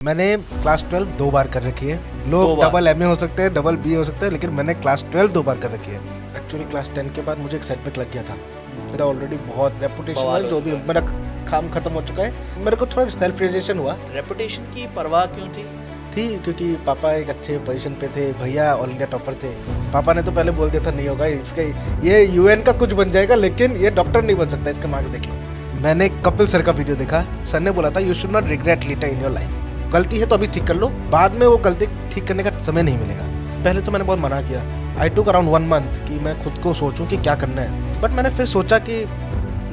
मैंने क्लास 12 2 बार कर रखी है। लोग डबल एमए हो सकते हैं, डबल बी हो सकते हैं, लेकिन मैंने क्लास 12 2 बार कर रखी है। एक्चुअली क्लास 10 के बाद मुझे एक सेटबैक लग गया था। मेरा ऑलरेडी बहुत रेपुटेशन है, जो भी मेरा काम खत्म हो चुका है। मेरे को थोड़ा सेल्फ रियलाइजेशन हुआ। रेपुटेशन की परवाह क्यों थी? क्योंकि पापा एक अच्छे पोजीशन पे थे, भैया ऑल इंडिया टॉपर थे। पापा ने तो पहले बोल दिया था नहीं होगा इसका, ये यूएन का कुछ बन जाएगा लेकिन ये डॉक्टर नहीं बन सकता, इसके मार्क्स देख लो। मैंने कपिल सर का वीडियो देखा। सर ने बोला था you should not regret later in your life. गलती है तो अभी ठीक कर लो, बाद में वो गलती ठीक करने का समय नहीं मिलेगा। पहले तो मैंने बहुत मना किया। आई टुक अराउंड 1 मंथ कि मैं खुद को सोचूं कि क्या करना है, बट मैंने फिर सोचा कि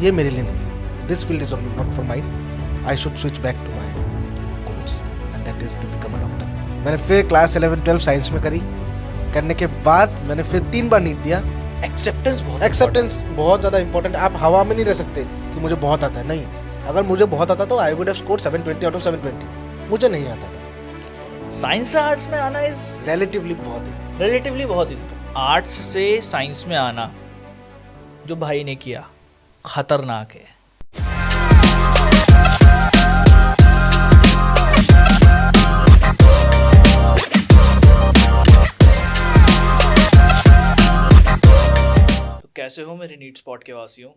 ये मेरे लिए नहीं है। This field is not for mind. I should switch back to my goals and that is to become a doctor. मैंने फिर क्लास 11-12 साइंस में करी। करने के बाद मैंने फिर 3 बार नीट दिया। एक्सेप्टेंस बहुत ज़्यादा इंपॉर्टेंट। आप हवा में नहीं रह सकते कि मुझे बहुत आता है, नहीं। अगर मुझे बहुत आता तो I would have scored 720 out of 720। मुझे नहीं आता था। साइंस से आर्ट्स में आना इज रिलेटिवली बहुत ही आर्ट्स से साइंस में आना जो भाई ने किया खतरनाक है। तो कैसे हो मेरे नीट स्पॉट के वासियों?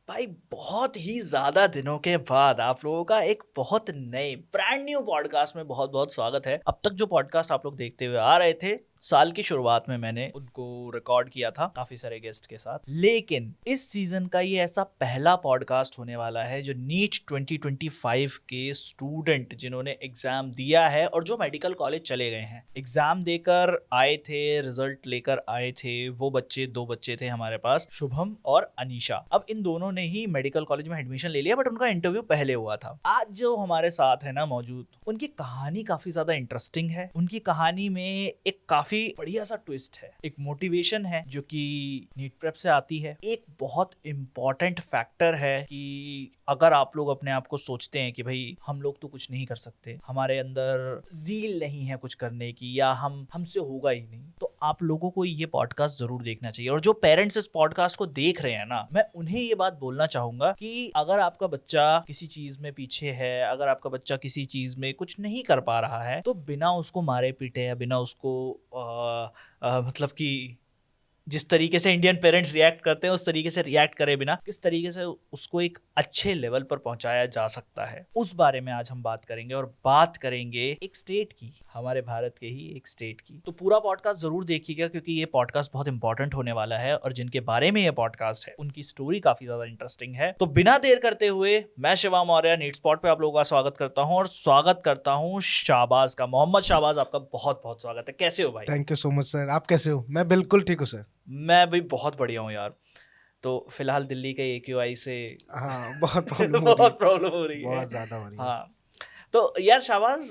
भाई बहुत ही ज़्यादा दिनों के बाद आप लोगों का एक बहुत नए ब्रांड न्यू पॉडकास्ट में बहुत बहुत स्वागत है। अब तक जो पॉडकास्ट आप लोग देखते हुए आ रहे थे, साल की शुरुआत में मैंने उनको रिकॉर्ड किया था काफ़ी सारे गेस्ट के साथ, लेकिन इस सीजन का ये ऐसा पहला पॉडकास्ट होने वाला है जो नीट 2025 के स्टूडेंट जिन्होंने एग्ज़ाम दिया है और जो मेडिकल कॉलेज चले गए हैं, एग्ज़ाम देकर आए थे, रिजल्ट लेकर आए थे, वो बच्चे 2 बच्चे थे हमारे पास, शुभम और अनीशा। अब इन दोनों ने ही मेडिकल कॉलेज में एडमिशन ले लिया, बट उनका इंटरव्यू पहले हुआ था। आज जो हमारे साथ है ना मौजूद, उनकी कहानी काफ़ी ज़्यादा इंटरेस्टिंग है। उनकी कहानी में एक काफ़ी बढ़िया सा ट्विस्ट है, एक मोटिवेशन है जो कि नीट प्रेप से आती है। एक बहुत इंपॉर्टेंट फैक्टर है कि अगर आप लोग अपने आप को सोचते हैं कि भाई हम लोग तो कुछ नहीं कर सकते, हमारे अंदर ज़ील नहीं है कुछ करने की, या हमसे होगा ही नहीं, तो आप लोगों को ये पॉडकास्ट जरूर देखना चाहिए। और जो पेरेंट्स इस पॉडकास्ट को देख रहे हैं ना, मैं उन्हें ये बात बोलना चाहूंगा कि अगर आपका बच्चा किसी चीज में पीछे है, अगर आपका बच्चा किसी चीज में कुछ नहीं कर पा रहा है, तो बिना उसको मारे पीटे या बिना उसको मतलब कि जिस तरीके से इंडियन पेरेंट्स रिएक्ट करते हैं उस तरीके से रिएक्ट करे बिना किस तरीके से उसको एक अच्छे लेवल पर पहुंचाया जा सकता है, उस बारे में आज हम बात करेंगे। और बात करेंगे एक स्टेट की, हमारे भारत के ही एक स्टेट की। तो पूरा पॉडकास्ट जरूर देखिएगा क्योंकि ये पॉडकास्ट बहुत इंपॉर्टेंट होने वाला है और जिनके बारे में ये पॉडकास्ट है उनकी स्टोरी काफी ज्यादा इंटरेस्टिंग है। तो बिना देर करते हुए मैं शिवम मौर्य नीट स्पॉट पे आप लोगों का स्वागत करता हूँ, और स्वागत करता हूँ शाहबाज का। मोहम्मद शाहबाज, आपका बहुत बहुत स्वागत है। कैसे हो भाई? Thank you so much sir. आप कैसे हो? मैं बिल्कुल ठीक हूँ सर। मैं भी बहुत बढ़िया हूँ यार। तो फिलहाल दिल्ली के AQI से हाँ, बहुत प्रॉब्लम हो रही है, बहुत ज्यादा हो रही है। हाँ, तो यार शाहबाज,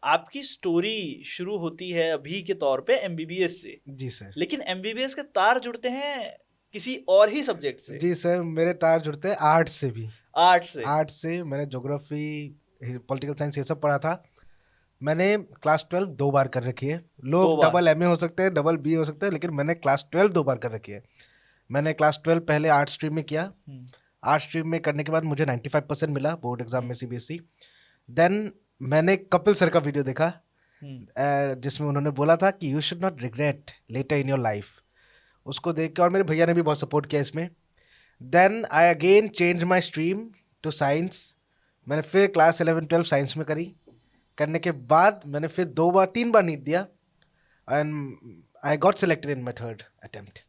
आपकी स्टोरी शुरू होती है अभी के तौर पे MBBS से। जी सर। लेकिन MBBS के तार जुड़ते हैं किसी और ही सब्जेक्ट से। जी सर, मेरे तार जुड़ते हैं आर्ट से भी। आर्ट से मैंने ज्योग्राफी, पॉलिटिकल साइंस ये सब पढ़ा था। मैंने क्लास 12 2 बार कर रखी है। लोग डबल एमए हो सकते हैं, डबल बी हो सकते हैं, लेकिन मैंने क्लास 12 2 बार कर रखी है। मैंने क्लास 12 पहले आर्ट स्ट्रीम में किया। आर्ट स्ट्रीम में करने के बाद मुझे 95% मिला बोर्ड एग्जाम में CBSE। देन मैंने कपिल सर का वीडियो देखा जिसमें उन्होंने बोला था कि you should not regret later in your life. उसको देख के, और मेरे भैया ने भी बहुत सपोर्ट किया इसमें। Then I again change my stream to science. मैंने फिर क्लास 11-12 साइंस में करी। करने के बाद मैंने फिर 3 बार नीट दिया and I got selected in my 3rd attempt.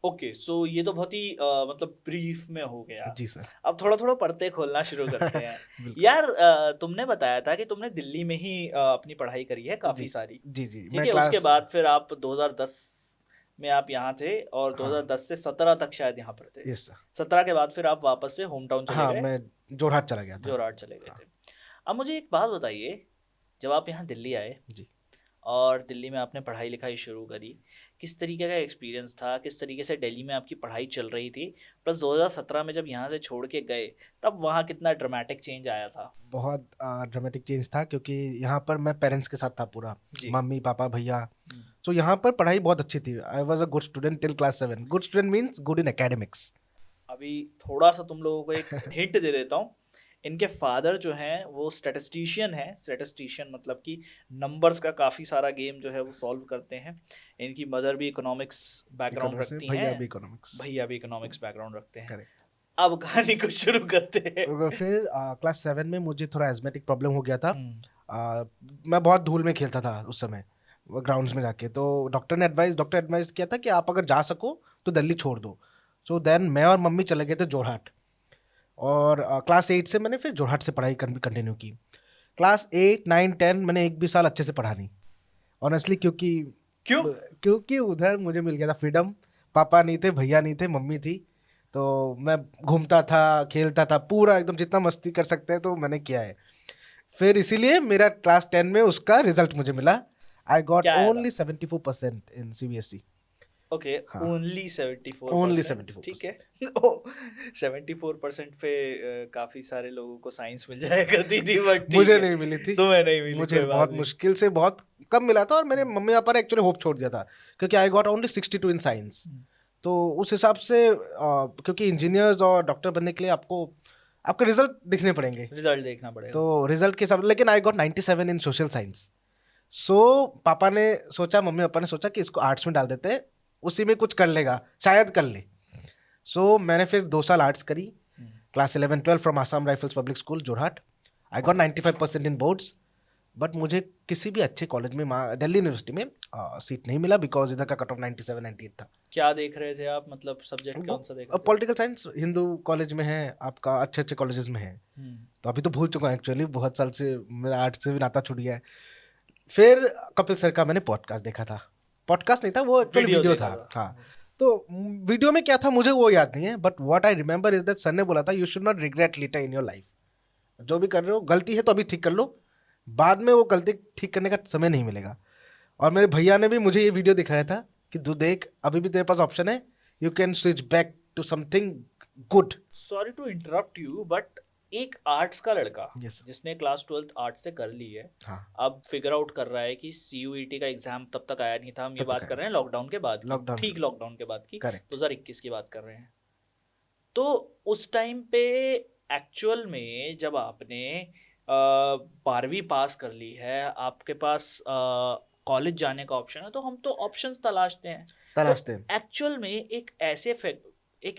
Okay, so ये तो बहुत ही मतलब ब्रीफ में हो गया। जी सर। अब थोड़ा थोड़ा पर्दे खोलना शुरू करते हैं। यार, तुमने बताया था कि तुमने दिल्ली में ही अपनी पढ़ाई करी है काफी सारी। जी। ठीक है, उसके बाद फिर आप 2010 में आप यहाँ थे और 2010 से 17 तक शायद यहाँ पर थे। Yes sir. 17 के बाद फिर आप वापस से होम टाउन चले गए। मैं जोरहाट चला गया था। जोरहाट चले गए थे। अब मुझे एक बात बताइए, जब आप यहाँ दिल्ली आए जी, और दिल्ली में आपने पढ़ाई लिखाई शुरू करी, किस तरीके का एक्सपीरियंस था? किस तरीके से दिल्ली में आपकी पढ़ाई चल रही थी? प्लस 2017 में जब यहाँ से छोड़ के गए तब वहाँ कितना ड्रामेटिक चेंज आया था? बहुत ड्रामेटिक चेंज था क्योंकि यहाँ पर मैं पेरेंट्स के साथ था पूरा, मम्मी पापा भैया। तो यहाँ पर पढ़ाई बहुत अच्छी थी। I was a good student till class 7। Good student means good in academics. अभी थोड़ा सा तुम लोगों को एक हिंट दे देता हूँ। इनके फादर जो हैं वो स्टैटिस्टिशियन है। स्टैटिस्टिशियन मतलब कि नंबर्स का काफ़ी सारा गेम जो है वो सॉल्व करते हैं। इनकी मदर भी इकोनॉमिक्स बैकग्राउंड रखती हैं, भैया भी इकोनॉमिक्स बैकग्राउंड रखते हैं। करेक्ट। अब कहानी को शुरू करते हैं। फिर क्लास 7 में मुझे थोड़ा एस्थमेटिक प्रॉब्लम हो गया था। मैं बहुत धूल में खेलता था उस समय ग्राउंड्स में जाके, तो डॉक्टर एडवाइस किया था कि आप अगर जा सको तो दिल्ली छोड़ दो। सो देन मैं और मम्मी चले गए थे जोरहाट, और क्लास 8 से मैंने फिर जोरहाट से पढ़ाई कंटिन्यू की। क्लास 8, 9, 10 मैंने एक भी साल अच्छे से पढ़ा नहीं ऑनेस्टली, क्योंकि उधर मुझे मिल गया था फ्रीडम। पापा नहीं थे, भैया नहीं थे, मम्मी थी, तो मैं घूमता था, खेलता था पूरा एकदम, जितना मस्ती कर सकते हैं तो मैंने किया है। फिर इसीलिए मेरा क्लास 10 में उसका रिजल्ट मुझे मिला। I got only 74% in CBSE। Okay, हाँ। ओनली 74%। ओनली 74%। ठीक है। 74% पे काफी सारे लोगों को साइंस मिल जाया करती थी, बट मुझे नहीं मिली थी। तुम्हें नहीं मिली, मुझे बहुत मुश्किल से, बहुत कम मिला था, और मेरे मम्मी पापा ने एक्चुअली होप छोड़ दिया था, क्योंकि I got only 62 in science. तो उस हिसाब से क्योंकि इंजीनियर्स और डॉक्टर बनने के लिए आपके रिजल्ट दिखने पड़ेंगे, रिजल्ट देखना पड़ेगा, तो रिजल्ट के हिसाब, लेकिन I got 97 in social science. So पापा ने सोचा, मम्मी पापा ने सोचा कि इसको आर्ट्स में डाल देते हैं, उसी में कुछ कर लेगा, शायद कर ले। सो मैंने फिर 2 साल आर्ट्स करी, class 11, 12 from Assam rifles public school Jorhat. I got 95% in boards, but मुझे किसी भी अच्छे कॉलेज में, दिल्ली यूनिवर्सिटी में सीट नहीं मिला, बिकॉज इधर का कट ऑफ 97, 98 था। क्या देख रहे थे आप, मतलब सब्जेक्ट कौन सा देख रहे थे? पॉलिटिकल साइंस हिंदू कॉलेज में है आपका, अच्छे अच्छे कॉलेजेस में है। तो अभी तो भूल चुका हूँ एक्चुअली, बहुत साल से मेरा आर्ट्स से भी नाता छूट गया है। फिर कपिल सर का मैंने पॉडकास्ट देखा था, पॉडकास्ट नहीं था वो, एक्चुअली वीडियो था। हाँ, तो वीडियो में क्या था मुझे वो याद नहीं है, but what I remember is that sir ने बोला था, you should not regret later in your life. जो भी कर रहे हो, गलती है तो अभी ठीक कर लो, बाद में वो गलती ठीक करने का समय नहीं मिलेगा। और मेरे भैया ने भी मुझे ये वीडियो दिखाया था कि तू देख, अभी भी तेरे पास ऑप्शन है, you can switch back to something good. Sorry to interrupt you, but एक आर्ट्स का लड़का Yes. जिसने क्लास 12 आर्ट्स से कर ली है, हाँ। अब फिगर आउट कर रहा है कि CUET का एग्जाम तब तक आया नहीं था। हम ये बात कर रहे हैं लॉकडाउन के बाद की, ठीक लॉकडाउन के बाद की, 2021 की बात कर रहे हैं। तो उस टाइम पे एक्चुअल में जब आपने 12वीं पास कर ली है, आपके पास कॉलेज जाने का ऑप्शन है, तो हम तो ऑप्शंस तलाशते हैं। एक्चुअल में एक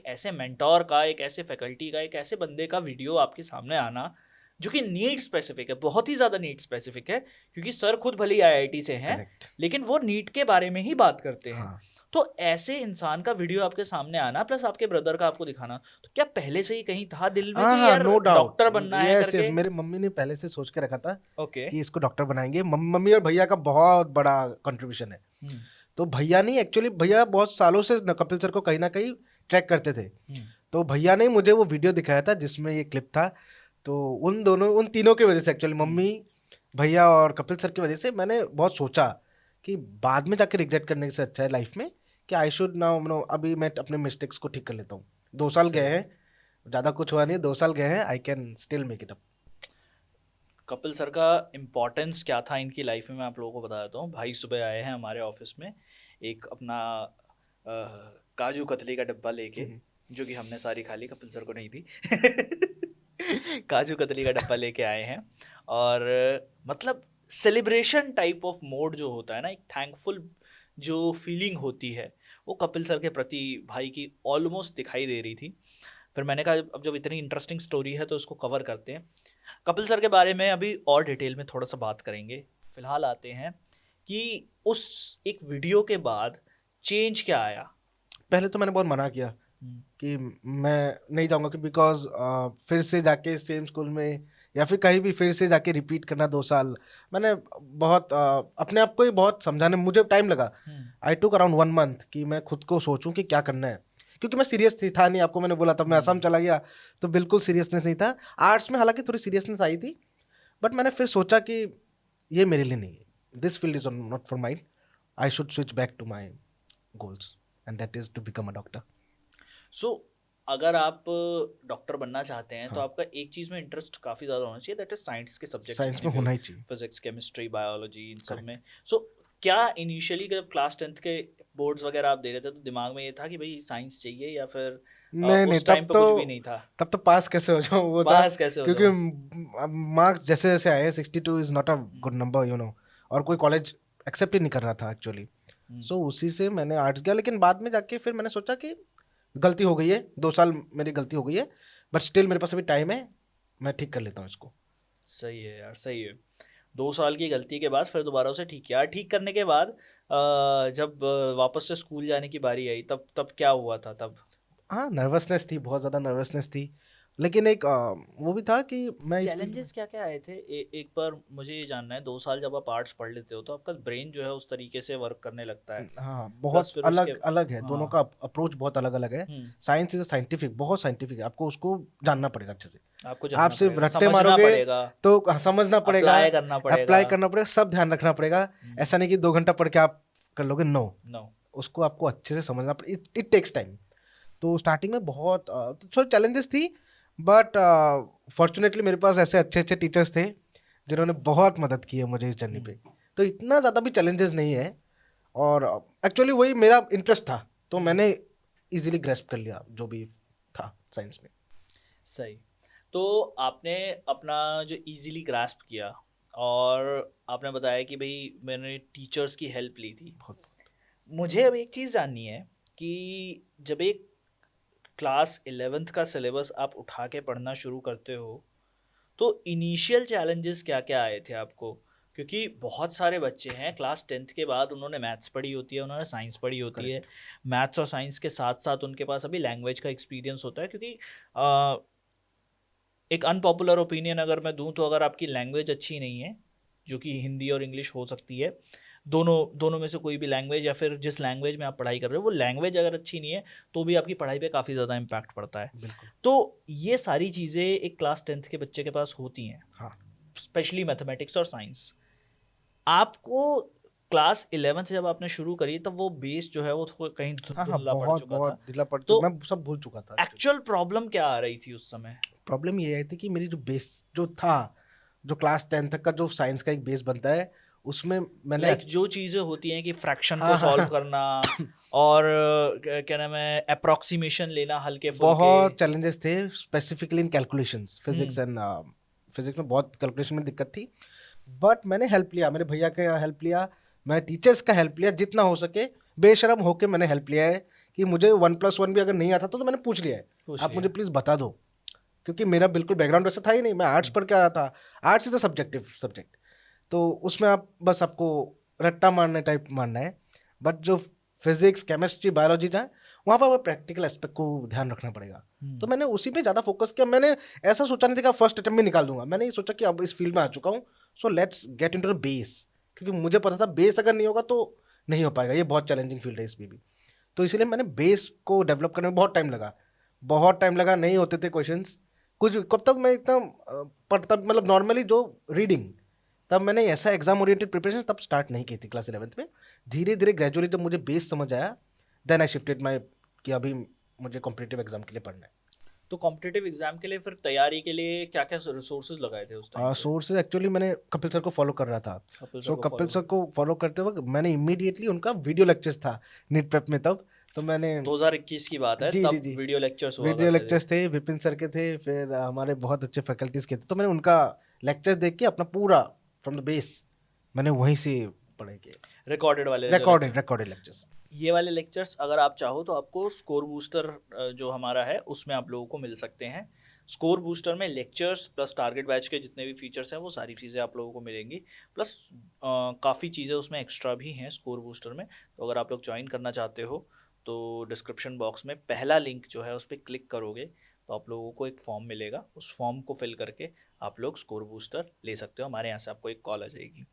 ऐसे मेंटोर का, एक ऐसे फैकल्टी का, एक ऐसे बंदे का वीडियो आपके सामने आना जो कि नीट स्पेसिफिक है, बहुत ही ज़्यादा नीट स्पेसिफिक है, क्योंकि सर खुद भले IIT से हैं, लेकिन वो नीट के बारे में ही बात करते हैं। हाँ। तो ऐसे इंसान का वीडियो आपके सामने आना, प्लस आपके ब्रदर का आपको दिखाना, तो क्या पहले से ही कहीं था दिल में कि यार डॉक्टर बनना है करके? मेरी मम्मी ने पहले से सोच के रखा था कि इसको डॉक्टर बनाएंगे। मम्मी और भैया का बहुत बड़ा कंट्रीब्यूशन है। तो भैया नहीं, एक्चुअली भैया बहुत सालों से कपिल सर को कहीं ना कहीं ट्रैक करते थे, तो भैया ने मुझे वो वीडियो दिखाया था जिसमें ये क्लिप था। तो उन तीनों की वजह से, एक्चुअली मम्मी, भैया और कपिल सर की वजह से, मैंने बहुत सोचा कि बाद में जाकर रिग्रेट करने से अच्छा है लाइफ में कि आई शुड नाउ अभी मैं अपने मिस्टेक्स को ठीक कर लेता हूँ। 2 साल गए हैं, ज़्यादा कुछ हुआ नहीं, 2 साल गए हैं, I can still make it up. Kapil sir का इम्पोर्टेंस क्या था इनकी लाइफ में, मैं आप लोगों को बता देता हूँ। भाई सुबह आए हैं हमारे ऑफिस में एक अपना काजू कतली का डब्बा लेके, जो कि हमने सारी खा ली, कपिल सर को नहीं थी। काजू कतली का डब्बा लेके आए हैं, और मतलब सेलिब्रेशन टाइप ऑफ मोड जो होता है ना, एक थैंकफुल जो फीलिंग होती है, वो कपिल सर के प्रति भाई की ऑलमोस्ट दिखाई दे रही थी। फिर मैंने कहा अब जब इतनी इंटरेस्टिंग स्टोरी है तो उसको कवर करते हैं। कपिल सर के बारे में अभी और डिटेल में थोड़ा सा बात करेंगे। फिलहाल आते हैं कि उस एक वीडियो के बाद चेंज क्या आया। पहले तो मैंने बहुत मना किया कि मैं नहीं जाऊंगा, कि बिकॉज फिर से जाके सेम स्कूल में या फिर कहीं भी फिर से जाके रिपीट करना 2 साल। मैंने बहुत अपने आप को ही बहुत समझाने मुझे टाइम लगा। आई टुक अराउंड 1 मंथ कि मैं खुद को सोचूं कि क्या करना है, क्योंकि मैं सीरियस था नहीं। आपको मैंने बोला था मैं असम चला गया तो बिल्कुल सीरियसनेस नहीं था। आर्ट्स में हालांकि थोड़ी सीरियसनेस आई थी, बट मैंने फिर सोचा कि ये मेरे लिए नहीं है, this field is not for mind, I should switch back to my goals and that is to become a doctor. So अगर आप डॉक्टर बनना चाहते हैं, तो आपका एक चीज़ में इंटरेस्ट काफ़ी ज़्यादा होना चाहिए, दैट इज साइंस के सब्जेक्ट, साइंस में होना ही चाहिए, फिजिक्स, केमिस्ट्री, बायोलॉजी, इन सब में। सो क्या इनिशियली जब क्लास 10th के बोर्ड्स वगैरह आप दे रहे थे तो दिमाग में ये था कि भाई साइंस चाहिए, या फिर नहीं, उस टाइम पे कुछ भी नहीं था। तब तो पास कैसे हो जाऊं, वो था पास कैसे हो क्योंकि जाओ? मार्क्स जैसे जैसे आए 62 is not a good number और कोई कॉलेज एक्सेप्ट ही नहीं कर रहा था एक्चुअली। सो उसी से मैंने आर्ट्स किया, लेकिन बाद में जाके फिर मैंने सोचा कि गलती हो गई है, 2 साल मेरी गलती हो गई है, बट स्टिल मेरे पास अभी टाइम है, मैं ठीक कर लेता हूँ इसको। सही है यार, सही है। 2 साल की गलती के बाद फिर दोबारा उसे ठीक किया। ठीक करने के बाद जब वापस से स्कूल जाने की बारी आई, तब तब क्या हुआ था तब? हाँ, नर्वसनेस थी, बहुत ज़्यादा नर्वसनेस थी, लेकिन एक वो भी था कि मैं इस फील्ड में। चैलेंजेस क्या क्या आए थे? एक बार मुझे ये जानना है। 2 साल जब आप आर्ट्स पढ़ लेते हो तो आपका ब्रेन जो है उस तरीके से वर्क करने लगता है। हाँ, प्लस बहुत फिर उसके अलग अलग है, दोनों हाँ। का अप्रोच बहुत अलग अलग है। हम्म। साइंस इज साइंटिफिक, बहुत साइंटिफिक है, आपको उसको जानना पड़ेगा अच्छे से। आपको आप जानना सिर्फ पड़ेगा, रट्टे समझना मारोगे पड़ेगा, तो समझना पड़ेगा, अप्लाई करना पड़ेगा। अप्लाई करना पड़ेगा, सब ध्यान रखना पड़ेगा। हम्म। ऐसा नहीं कि 2 घंटा पढ़ के आप कर लोगे, नो, नो। उसको आपको अच्छे से समझना पड़ेगा, इट टेक्स टाइम। तो स्टार्टिंग में बहुत थोड़ी चैलेंजेस थी, बट फॉर्चुनेटली मेरे पास ऐसे अच्छे अच्छे टीचर्स थे जिन्होंने बहुत मदद की है मुझे इस जर्नी पे। तो इतना ज़्यादा भी चैलेंजेस नहीं है, और एक्चुअली वही मेरा इंटरेस्ट था, तो मैंने इजीली ग्रेस्प कर लिया जो भी था साइंस में। सही। तो आपने अपना जो इजीली ग्रास्प किया, और आपने बताया कि भाई मैंने टीचर्स की हेल्प ली थी। बहुत मुझे अब एक चीज़ जाननी है कि जब एक क्लास 11th का सिलेबस आप उठा के पढ़ना शुरू करते हो, तो इनिशियल चैलेंजेस क्या क्या आए थे आपको? क्योंकि बहुत सारे बच्चे हैं क्लास 10th के बाद उन्होंने मैथ्स पढ़ी होती है, उन्होंने साइंस पढ़ी होती है। करेक्ट। मैथ्स और साइंस के साथ साथ उनके पास अभी लैंग्वेज का एक्सपीरियंस होता है, क्योंकि एक अनपॉपुलर ओपिनियन अगर मैं दूं, तो अगर आपकी लैंग्वेज अच्छी नहीं है, जो कि हिंदी और इंग्लिश हो सकती है, दोनों दोनों में से कोई भी लैंग्वेज, या फिर जिस लैंग्वेज में आप पढ़ाई कर रहे हो वो लैंग्वेज अगर अच्छी नहीं है, तो भी आपकी पढ़ाई पे काफ़ी ज़्यादा इम्पैक्ट पड़ता है। बिल्कुल। तो ये सारी चीज़ें एक क्लास 10th के बच्चे के पास होती हैं, हाँ, स्पेशली मैथमेटिक्स और साइंस। आपको क्लास 11th जब आपने शुरू करी, तब वो बेस जो है वो कहीं हाँ, हाँ, धुंधला पड़ बहुत चुका था। बहुत ढीला पड़ तो चुका, मैं सब भूल चुका था। एक्चुअल प्रॉब्लम क्या आ रही थी उस समय? प्रॉब्लम ये आई थी कि मेरी जो बेस जो था, जो क्लास 10 तक का जो साइंस का एक बेस बनता है, उसमें मैंने लाइक जो चीज़ें होती हैं कि फ्रैक्शन को हाँ, हाँ, सॉल्व हाँ, करना, और क्या नाम है, अप्रोक्सीमेशन लेना हल्के फुल्के। बहुत चैलेंजेस थे, specifically in calculations, hmm. Physics में बहुत कैलकुलेशन में दिक्कत थी। बट मैंने हेल्प लिया, मेरे भैया का हेल्प लिया, मैं टीचर्स का हेल्प लिया, जितना हो सके बेशरम होके मैंने हेल्प लिया है। कि मुझे 1+1 भी अगर नहीं आता तो मैंने पूछ लिया है, पूछ आप मुझे लिया। प्लीज़ बता दो, क्योंकि मेरा बिल्कुल बैकग्राउंड वैसा था ही नहीं, मैं आर्ट्स पढ़ के आया था। Arts is a subjective subject, तो उसमें आप बस आपको रट्टा मारने टाइप मारना है, बट जो फिजिक्स केमिस्ट्री बायोलॉजी था, वहाँ पर प्रैक्टिकल एस्पेक्ट को ध्यान रखना पड़ेगा। तो मैंने उसी पे ज़्यादा फोकस किया। मैंने ऐसा सोचा नहीं था कि फर्स्ट अटेम्प्ट में निकाल दूंगा, मैंने ये सोचा कि अब इस फील्ड में आ चुका हूँ, so let's get into the base, क्योंकि मुझे पता था बेस अगर नहीं होगा तो नहीं हो पाएगा, ये बहुत चैलेंजिंग फील्ड है इसमें भी। तो इसलिए मैंने बेस को डेवलप करने में बहुत टाइम लगा, बहुत टाइम लगा, नहीं होते थे क्वेश्चंस कुछ। कब तक मैं इतना पढ़ता, मतलब नॉर्मली जो रीडिंग, तब मैंने ऐसा एग्जाम ओरिएंटेड प्रिपरेशन तब स्टार्ट नहीं की थी क्लास 11th में। धीरे धीरे ग्रेजुअली जब मुझे बेस समझ आया, देन आई शिफ्टेड माई कि अभी मुझे कॉम्पिटिटिव एग्जाम के लिए पढ़ना है। तो कॉम्पिटिटिव एग्जाम के लिए फिर तैयारी के लिए क्या क्या रिसोर्सेज लगाए थे उस टाइम पे? सोर्सेज एक्चुअली मैंने कपिल सर को फॉलो कर रहा था। कपिल सर सो को कपिल फॉलो सर कर। को फॉलो करते वक्त मैंने इमीडिएटली उनका वीडियो लेक्चर्स था नीट प्रेप में तब, तो मैंने 2021 की बात है, जी जी तब जी वीडियो लेक्चर्स हुआ वीडियो करते थे। लेक्चर्स थे, विपिन सर के थे, फिर हमारे बहुत अच्छे फैकल्टीज के थे, तो मैंने उनका लेक्चर्स देख के अपना पूरा फ्रॉम द बेस मैंने वहीं से पढ़े के रिकॉर्डेड वाले जो रिकॉर्डेड लेक्चर, रिकॉर्डेड लेक्चर्स। ये वाले लेक्चर्स अगर आप चाहो तो आपको स्कोर बूस्टर जो हमारा है उसमें आप लोगों को मिल सकते हैं। स्कोर बूस्टर में लेक्चर्स प्लस टारगेट बैच के जितने भी फीचर्स हैं वो सारी चीज़ें आप लोगों को मिलेंगी, प्लस काफ़ी चीज़ें उसमें एक्स्ट्रा भी हैं स्कोर बूस्टर में। तो अगर आप लोग ज्वाइन करना चाहते हो तो डिस्क्रिप्शन बॉक्स में पहला लिंक जो है उस पर क्लिक करोगे तो आप लोगों को एक फॉर्म मिलेगा, उस फॉर्म को फिल करके आप लोग स्कोर बूस्टर ले सकते हो, हमारे यहाँ से आपको एक कॉल आ जाएगी।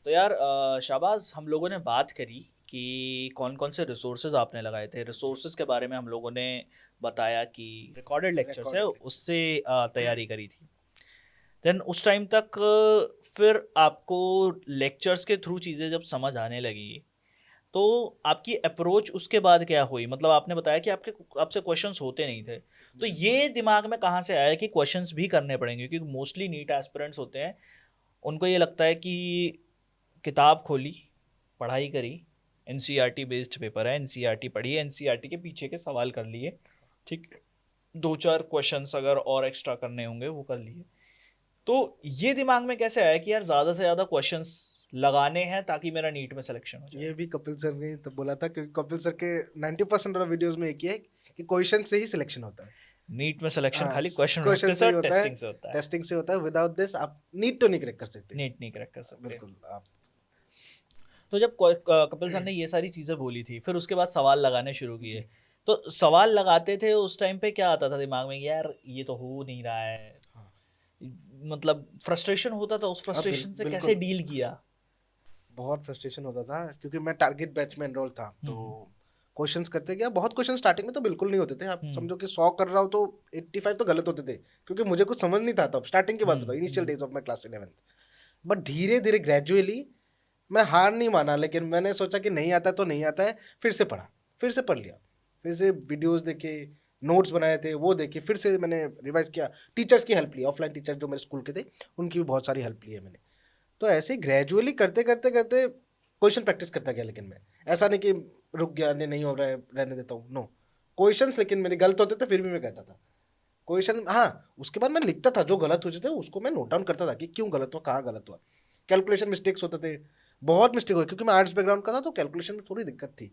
तो यार शाहबाज, हम लोगों ने बात करी कि कौन कौन से रिसोर्सेज आपने लगाए थे, रिसोर्सेज के बारे में हम लोगों ने बताया कि रिकॉर्डेड लेक्चर्स है उससे तैयारी करी थी। देन उस टाइम तक फिर आपको लेक्चर्स के थ्रू चीज़ें जब समझ आने लगी, तो आपकी अप्रोच उसके बाद क्या हुई? मतलब आपने बताया कि आपसे क्वेश्चंस होते नहीं थे, तो ये दिमाग में कहाँ से आया कि क्वेश्चंस भी करने पड़ेंगे? क्योंकि मोस्टली नीट एस्पिरेंट्स होते हैं, उनको ये लगता है कि किताब खोली, पढ़ाई करी, एनसीईआरटी बेस्ड पेपर है, एनसीईआरटी पढ़ी, एनसीईआरटी के पीछे के सवाल कर लिए ठीक, 2-4 क्वेश्चंस अगर और एक्स्ट्रा करने होंगे वो कर लिए। तो ये दिमाग में कैसे आया कि यार ज़्यादा से ज़्यादा क्वेश्चंस लगाने हैं ताकि मेरा नीट में सिलेक्शन हो जाए? ये भी कपिल सर ने तो बोला था, क्योंकि कपिल सर के 90% ऑफ वीडियोस में एक ही है कि क्वेश्चन से ही सिलेक्शन होता है। नीट में सिलेक्शन खाली क्वेश्चन क्वेश्चन से ही होता है, टेस्टिंग से होता है। टेस्टिंग से होता है। विदाउट दिस आप नीट तो नहीं क्रैक कर सकते। नीट नहीं क्रैक कर सकते। बिल्कुल आप तो जब कपिल सर ने ये सारी चीज़ें बोली थी, फिर उसके बाद सवाल लगाने शुरू किए, तो सवाल लगाते थे उस टाइम पे क्या आता था दिमाग में, यार ये तो हो नहीं रहा है, हाँ। मतलब फ्रस्ट्रेशन होता था, उस फ्रस्ट्रेशन से कैसे डील किया? बहुत फ्रस्ट्रेशन होता था, क्योंकि मैं टारगेट बैच में एनरोल था, तो क्वेश्चंस करते गया। बहुत क्वेश्चन स्टार्टिंग में तो बिल्कुल नहीं होते थे। आप समझो कि 100 कर रहा हूँ तो 85 तो गलत होते थे, क्योंकि मुझे कुछ समझ नहीं था तब। स्टार्टिंग की बात होता, initial days of my class 11th। But धीरे धीरे ग्रेजुअली मैं हार नहीं माना, लेकिन मैंने सोचा कि नहीं आता है तो नहीं आता है। फिर से पढ़ा, फिर से पढ़ लिया, फिर से वीडियोस देखे, नोट्स बनाए थे वो देखे, फिर से मैंने रिवाइज किया। टीचर्स की हेल्प ली, ऑफलाइन टीचर जो मेरे स्कूल के थे उनकी भी बहुत सारी हेल्प ली है मैंने। तो ऐसे ग्रेजुअली करते करते करते क्वेश्चन प्रैक्टिस करता गया। लेकिन मैं ऐसा नहीं कि रुक गया, नहीं हो रहा है रहने देता हूँ, नो। क्वेश्चंस लेकिन मेरे गलत होते थे फिर भी मैं कहता था क्वेश्चन। हाँ, उसके बाद मैं लिखता था, जो गलत होते थे उसको मैं नोट डाउन करता था कि क्यों गलत हुआ, कहाँ गलत हुआ। कैलकुलेशन मिस्टेक्स होते थे, बहुत मिस्टेक हुई, क्योंकि मैं आर्ट्स बैकग्राउंड का था, तो कैलकुलेशन में थोड़ी दिक्कत थी,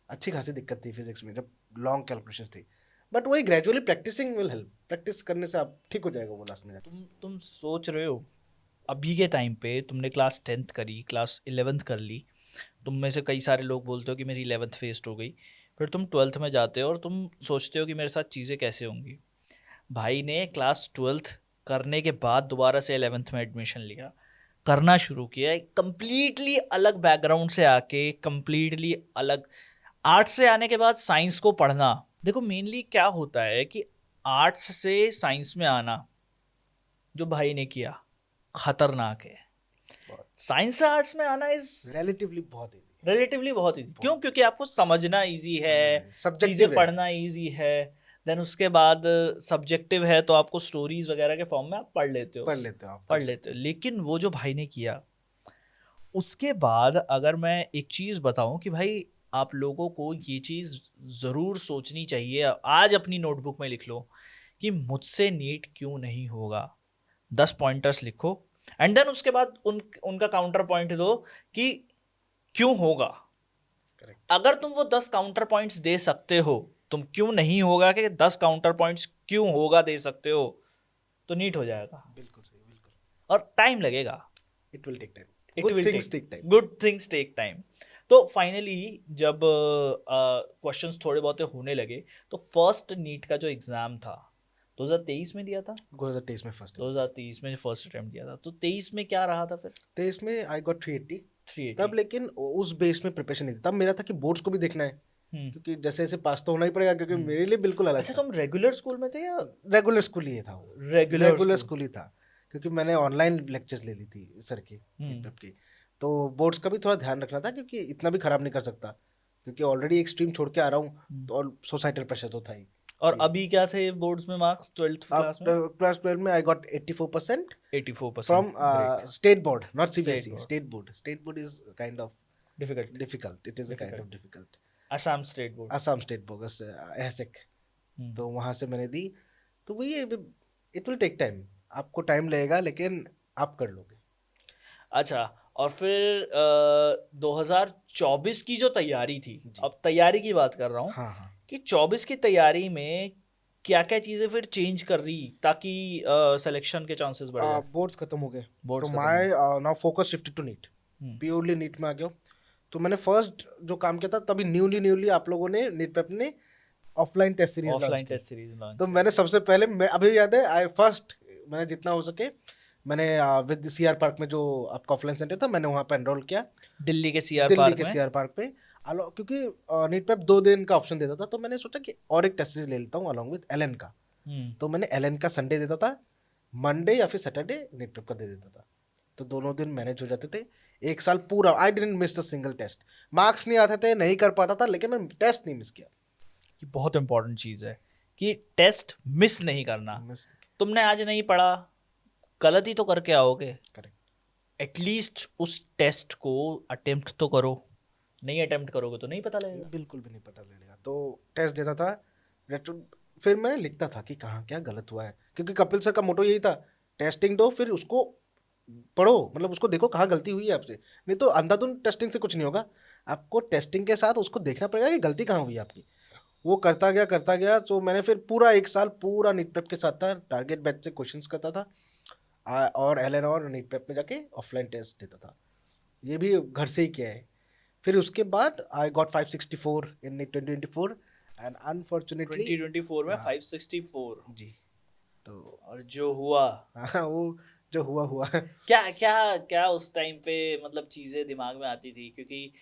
अच्छी खासी दिक्कत थी फिजिक्स में, जब लॉन्ग कैलकुलेशन थी। बट वही gradually practicing will help. Practice करने से आप ठीक हो जाएगा वो लास्ट में जाके। तुम सोच रहे हो अभी के टाइम पे, तुमने क्लास 10th करी, क्लास 11th कर ली, तुम में से कई सारे लोग बोलते हो कि मेरी 11th वेस्ट हो गई, फिर तुम 12th में जाते हो और तुम सोचते हो कि मेरे साथ चीज़ें कैसे होंगी। भाई ने क्लास 12th करने के बाद दोबारा से 11th में एडमिशन लिया, करना शुरू किया, कंप्लीटली अलग बैकग्राउंड से आके, कंप्लीटली अलग आर्ट्स से आने के बाद साइंस को पढ़ना। देखो मेनली क्या होता है कि आर्ट्स से साइंस में आना जो भाई ने किया खतरनाक है। साइंस से आर्ट्स में आना इज रिलेटिवली बहुत इजी। क्यों? क्योंकि आपको समझना इजी है, Subjective चीजें है। पढ़ना इजी है। देन उसके बाद सब्जेक्टिव है, तो आपको स्टोरीज वगैरह के फॉर्म में आप पढ़ लेते हो। लेकिन वो जो भाई ने किया, उसके बाद अगर मैं एक चीज बताऊं कि भाई आप लोगों को ये चीज जरूर सोचनी चाहिए, आज अपनी नोटबुक में लिख लो कि मुझसे नीट क्यों नहीं होगा। 10 पॉइंटर्स लिखो, एंड देन उसके बाद उनका काउंटर पॉइंट दो कि क्यों होगा। अगर तुम वो 10 काउंटर पॉइंट्स दे सकते हो, तुम क्यों नहीं होगा कि 10 काउंटर पॉइंट्स क्यों होगा दे सकते हो, तो नीट हो जाएगा। बिल्कुल सही, बिल्कुल। और टाइम लगेगा, it will take time, good things take time. तो फाइनली जब क्वेश्चंस थोड़े बहुत होने लगे, तो फर्स्ट नीट का जो एग्जाम था 2023 में दिया था। 2023 में फर्स्ट 2023 में फर्स्ट अटेम्प्ट दिया था। तो 23 में क्या रहा था फिर? 23 में आई गॉट 380 तब। 380। लेकिन उस बेस में प्रिपरेशन नहीं थी तब। मेरा था कि बोर्ड्स को भी देखना है, क्योंकि जैसे जैसे पास तो होना ही पड़ेगा, क्योंकि मेरे लिए बिल्कुल अलग अच्छा, था। तुम रेगुलर स्कूल में थे या? रेगुलर स्कूल ही था वो, रेगुलर स्कूल ही था, क्योंकि मैंने ऑनलाइन लेक्चर्स ले ली थी सर की की। तो बोर्ड्स का भी थोड़ा ध्यान रखना था, क्योंकि इतना भी खराब नहीं कर सकता, क्योंकि ऑलरेडी एक स्ट्रीम छोड़ के आ रहा हूँ, तो और सोसाइटल प्रेशर तो था ही। और अभी क्या थे बोर्ड्स में मार्क्स 12th क्लास में? क्लास 12 में I got 84% 84% from state board, not State CBSE, board. State board is kind of difficult. It is a kind of difficult. Assam state board. Assam state board, AHSEC. तो वहाँ से मैंने दी। तो वही, इट विल टेक टाइम, आपको टाइम लगेगा, लेकिन आप कर लोगे। अच्छा, और फिर 2024 की जो तैयारी थी, जी। अब तैयारी की बात कर रहा हूँ, हाँ हाँ। कि 24 की तैयारी में क्या क्या चीज़ें फिर चेंज कर रही ताकि सिलेक्शन के चांसेस बढ़ जाए? बोर्ड्स खत्म हो गए, Boards तो खत्म my now focus shifted to NEET, purely NEET में आ गया। तो मैंने फर्स्ट जो काम किया था, तभी न्यूली आप लोगों ने नीट पे अपने ऑफलाइन टेस्ट सीरीज लॉन्च। तो मैंने सबसे पहले, मैं अभी याद है, मैंने जितना हो सके, मैंने विद सीआर पार्क में जो आपका ऑफलाइन सेंटर था, मैंने वहाँ पे एनरोल किया, दिल्ली के सीआर पार्क पे। क्योंकि नीट पे 2 दिन का ऑप्शन देता था, तो मैंने सोचा कि और एक टेस्ट सीरीज ले लेता हूँ अलॉन्ग विद एलएन का। तो मैंने एलएन का संडे देता था, मंडे या फिर सैटरडे नीट पेपर दे देता था, तो दोनों दिन मैनेज हो जाते थे। एक साल पूरा I didn't miss the single test. Marks नहीं आते थे, नहीं कर पाता था, लेकिन मैं टेस्ट नहीं मिस किया। ये बहुत इंपॉर्टेंट चीज़ है कि टेस्ट मिस नहीं करना। तुमने आज नहीं पढ़ा, गलती तो करके आओगे, करेक्ट। एटलीस्ट उस टेस्ट को अटेम्प्ट तो करो। नहीं अटेम्प्ट करोगे तो नहीं पता लगेगा, बिल्कुल भी नहीं पता लगेगा। तो टेस्ट देता था, फिर मैं लिखता था कि कहाँ क्या गलत हुआ है, क्योंकि कपिल सर का मोटो यही था, टेस्टिंग दो फिर उसको पढ़ो, मतलब उसको देखो कहाँ गलती हुई है आपसे, नहीं तो अंधाधुंध टेस्टिंग से कुछ नहीं होगा, आपको टेस्टिंग के साथ उसको देखना पड़ेगा कि गलती कहाँ हुई है आपकी। वो करता गया। तो मैंने फिर पूरा एक साल पूरा नीट प्रेप के साथ था, टारगेट बैच से क्वेश्चंस करता था, और एल और नीट प्रेप में जाके ऑफलाइन टेस्ट देता था, ये भी घर से ही किया है। फिर उसके बाद I got 564 in 2024 and unfortunately 2024 में हाँ 564 जी। तो और जो हुआ, हाँ वो जो हुआ क्या क्या क्या उस टाइम पे मतलब चीज़ें दिमाग में आती थी, क्योंकि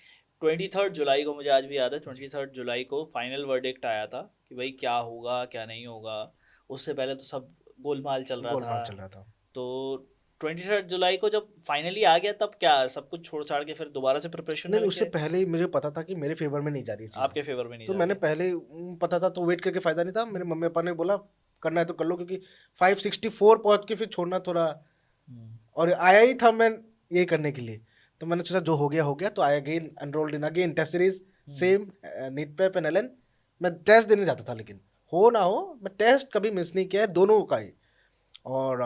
23 जुलाई को, मुझे आज भी याद है, 23 जुलाई को फाइनल वर्डिक्ट आया था कि भाई क्या होगा क्या नहीं होगा। उससे पहले तो सब गोलमाल चल रहा गोलमाल था। चल रहा था। तो 23 जुलाई को जब फाइनली आ गया, तब क्या सब कुछ छोड़ छाड़ के फिर दोबारा से प्रिपरेशन में नहीं, लग उससे गए? पहले ही मुझे पता था कि मेरे फेवर में नहीं जा रही है आपके चीज़ें, फेवर में नहीं तो जा मैंने रही? पहले पता था, तो वेट करके फायदा नहीं था। मेरे मम्मी पापा ने बोला करना है तो कर लो, क्योंकि 564 पहुंच के फिर छोड़ना थोड़ा, हम्म, और आया ही था मैं ये करने के लिए। तो मैंने सोचा जो हो गया, तो I again enrolled in again test series, same NEET पेप एंड एलन। मैं टेस्ट देने जाता था, लेकिन हो ना हो मैं टेस्ट कभी मिस नहीं किया है, दोनों का ही। और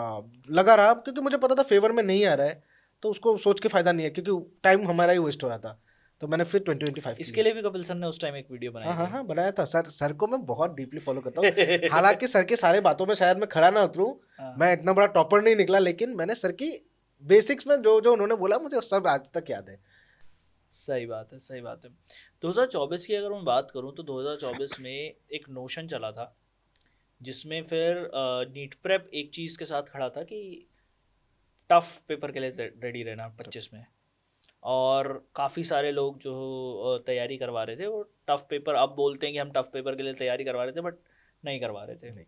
लगा रहा, क्योंकि मुझे पता था फेवर में नहीं आ रहा है, तो उसको सोच के फायदा नहीं है, क्योंकि टाइम हमारा ही वेस्ट हो रहा था। तो मैंने फिर 2025 इसके लिए भी कपिल सर ने उस टाइम एक वीडियो बनाई हाँ थी। बनाया था। सर को मैं बहुत डीपली फॉलो करता हूँ। हालांकि सर के सारे बातों में शायद मैं खड़ा ना उतरूँ, हाँ, मैं इतना बड़ा टॉपर नहीं निकला, लेकिन मैंने सर की बेसिक्स में जो जो उन्होंने बोला मुझे सब आज तक याद है। सही बात है, सही बात है। 2024 की अगर मैं बात करूं तो 2024 में एक नोशन चला था, जिसमें फिर नीट प्रेप एक चीज़ के साथ खड़ा था कि टफ पेपर के लिए रेडी रहना 25 में। और काफ़ी सारे लोग जो तैयारी करवा रहे थे, वो टफ पेपर, अब बोलते हैं कि हम टफ पेपर के लिए तैयारी करवा रहे थे, बट नहीं करवा रहे थे। नहीं।